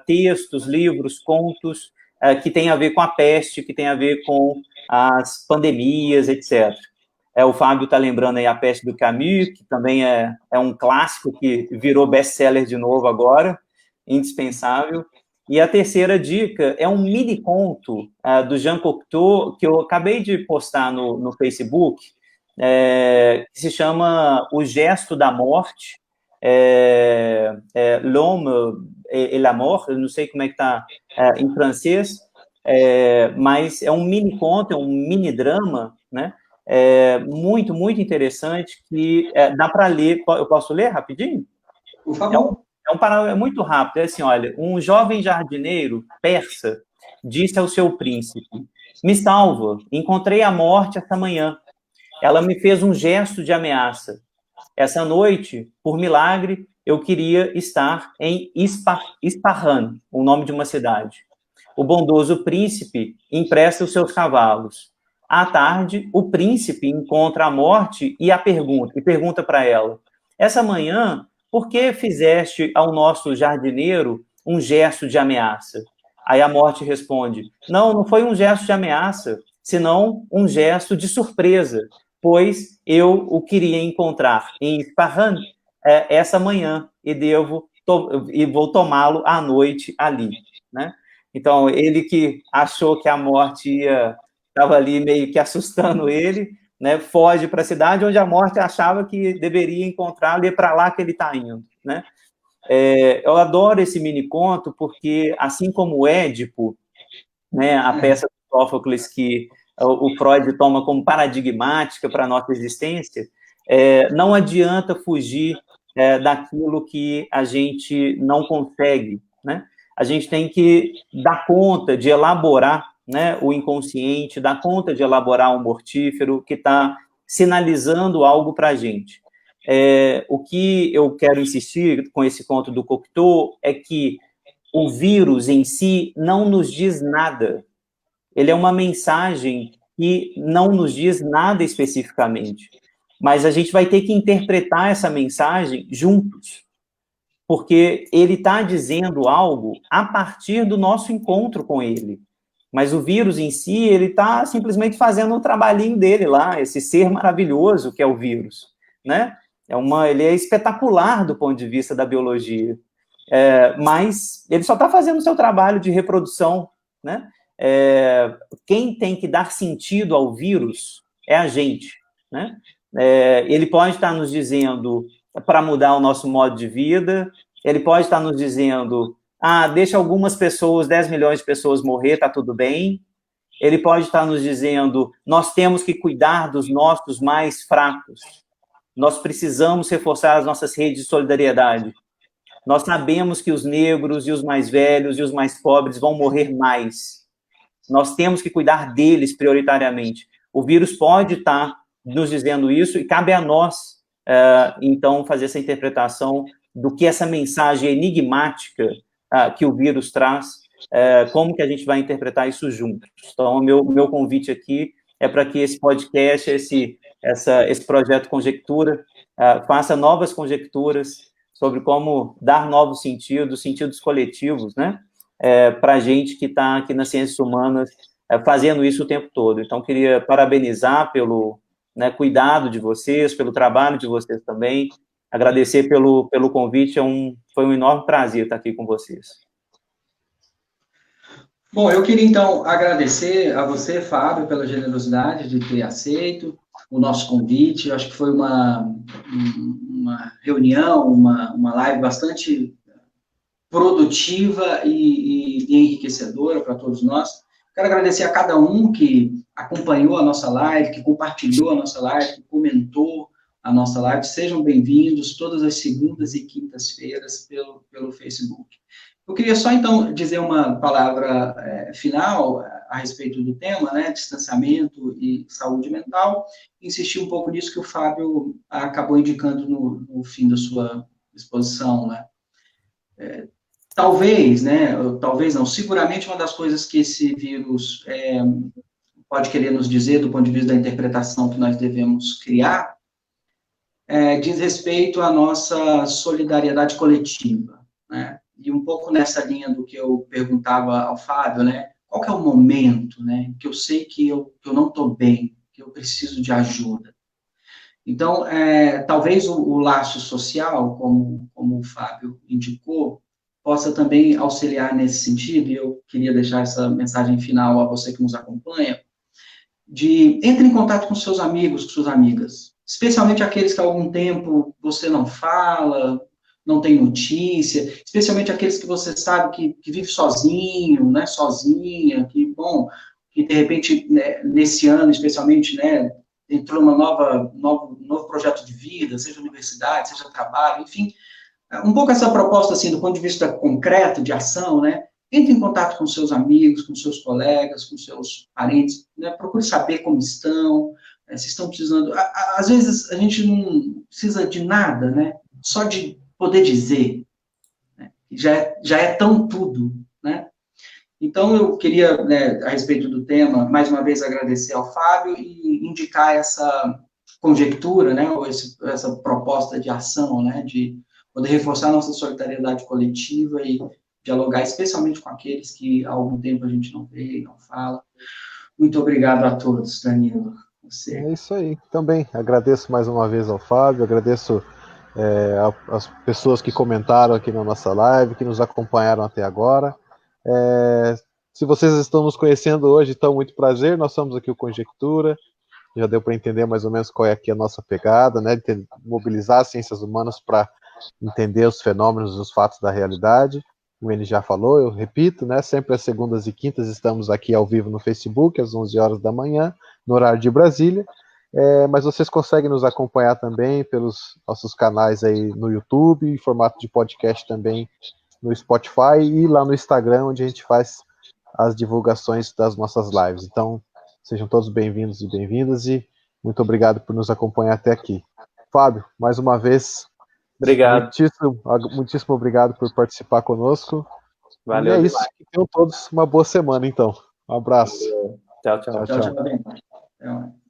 textos, livros, contos que tem a ver com a peste, que tem a ver com as pandemias, etc. O Fábio está lembrando aí A Peste do Camus, que também é um clássico que virou best-seller de novo agora, indispensável. E a terceira dica é um mini conto do Jean Cocteau, que eu acabei de postar no Facebook, que se chama O Gesto da Morte, L'Homme et la Mort, eu não sei como é que está em francês, mas é um mini conto, é um mini drama, né? Muito, muito interessante, que dá para ler. Eu posso ler rapidinho? Por favor. É muito rápido. É assim, olha, um jovem jardineiro persa disse ao seu príncipe: me salva, encontrei a morte esta manhã. Ela me fez um gesto de ameaça. Essa noite, por milagre, eu queria estar em Ispahan, o nome de uma cidade. O bondoso príncipe empresta os seus cavalos. À tarde, o príncipe encontra a morte e pergunta para ela: essa manhã, por que fizeste ao nosso jardineiro um gesto de ameaça? Aí a morte responde: não foi um gesto de ameaça, senão um gesto de surpresa, pois eu o queria encontrar em Ispahan essa manhã e vou tomá-lo à noite ali, né? Então, ele que achou que a morte estava ali meio que assustando ele, né, foge para a cidade onde a morte achava que deveria encontrá-lo, e é para lá que ele está indo, né? Eu adoro esse mini conto porque, assim como o Édipo, né, a peça do Sófocles que o Freud toma como paradigmática para a nossa existência, não adianta fugir daquilo que a gente não consegue, né? A gente tem que dar conta de elaborar, né, o inconsciente, dar conta de elaborar um mortífero que está sinalizando algo para a gente. O que eu quero insistir com esse conto do Cocteau é que o vírus em si não nos diz nada. Ele é uma mensagem que não nos diz nada especificamente, mas a gente vai ter que interpretar essa mensagem juntos, porque ele está dizendo algo a partir do nosso encontro com ele. Mas o vírus em si, ele está simplesmente fazendo o trabalhinho dele lá, esse ser maravilhoso que é o vírus, né? Ele é espetacular do ponto de vista da biologia. mas ele só está fazendo o seu trabalho de reprodução, né? Quem tem que dar sentido ao vírus é a gente, né? Ele pode estar nos dizendo para mudar o nosso modo de vida, ele pode estar nos dizendo, deixa algumas pessoas, 10 milhões de pessoas morrer, tá tudo bem. Ele pode estar nos dizendo, nós temos que cuidar dos nossos mais fracos, nós precisamos reforçar as nossas redes de solidariedade. Nós sabemos que os negros e os mais velhos e os mais pobres vão morrer mais. Nós temos que cuidar deles prioritariamente. O vírus pode estar nos dizendo isso e cabe a nós, então, fazer essa interpretação do que essa mensagem enigmática que o vírus traz, como que a gente vai interpretar isso juntos. Então, o meu convite aqui é para que esse podcast, esse projeto Conjectura, faça novas conjecturas sobre como dar novos sentidos coletivos, né, para a gente que está aqui nas ciências humanas, fazendo isso o tempo todo. Então, queria parabenizar pelo cuidado de vocês, pelo trabalho de vocês também, agradecer pelo convite, foi um enorme prazer estar aqui com vocês. Bom, eu queria, então, agradecer a você, Fábio, pela generosidade de ter aceito o nosso convite. Eu acho que foi uma reunião, uma live bastante produtiva e enriquecedora para todos nós. Quero agradecer a cada um que acompanhou a nossa live, que compartilhou a nossa live, que comentou a nossa live. Sejam bem-vindos todas as segundas e quintas-feiras pelo Facebook. Eu queria só, então, dizer uma palavra final a respeito do tema, né, distanciamento e saúde mental, insistir um pouco nisso que o Fábio acabou indicando no fim da sua exposição, né. Talvez não, seguramente uma das coisas que esse vírus pode querer nos dizer, do ponto de vista da interpretação que nós devemos criar, diz respeito à nossa solidariedade coletiva, né? E um pouco nessa linha do que eu perguntava ao Fábio, né? Qual que é o momento, né, que eu sei que eu não estou bem, que eu preciso de ajuda? Então, talvez o laço social, como o Fábio indicou, possa também auxiliar nesse sentido, e eu queria deixar essa mensagem final a você que nos acompanha, entre em contato com seus amigos, com suas amigas, especialmente aqueles que há algum tempo você não fala, não tem notícia, especialmente aqueles que você sabe que vive sozinho, né, sozinha, que de repente, né, nesse ano, especialmente, né, entrou um novo projeto de vida, seja universidade, seja trabalho, enfim, um pouco essa proposta, assim, do ponto de vista concreto, de ação, né, entre em contato com seus amigos, com seus colegas, com seus parentes, né, procure saber como estão, se estão precisando, às vezes a gente não precisa de nada, né, só de poder dizer, né? Já é tão tudo, né? Então, eu queria, né, a respeito do tema, mais uma vez agradecer ao Fábio e indicar essa conjectura, né, ou essa proposta de ação, né, de poder reforçar a nossa solidariedade coletiva e dialogar especialmente com aqueles que há algum tempo a gente não vê, não fala. Muito obrigado a todos, Danilo. Você. É isso aí. Também agradeço mais uma vez ao Fábio, agradeço as pessoas que comentaram aqui na nossa live, que nos acompanharam até agora. Se vocês estão nos conhecendo hoje, então, muito prazer, nós somos aqui o Conjectura, já deu para entender mais ou menos qual é aqui a nossa pegada, né, de mobilizar as ciências humanas para entender os fenômenos e os fatos da realidade. Como ele já falou, eu repito, né, sempre às segundas e quintas estamos aqui ao vivo no Facebook, às 11 horas da manhã, no horário de Brasília. Mas vocês conseguem nos acompanhar também pelos nossos canais aí no YouTube, em formato de podcast também no Spotify e lá no Instagram, onde a gente faz as divulgações das nossas lives. Então, sejam todos bem-vindos e bem-vindas e muito obrigado por nos acompanhar até aqui. Fábio, mais uma vez, obrigado. Muitíssimo obrigado por participar conosco. Valeu. E é isso. Que tenham todos uma boa semana, então. Um abraço. Tchau, tchau. Tchau.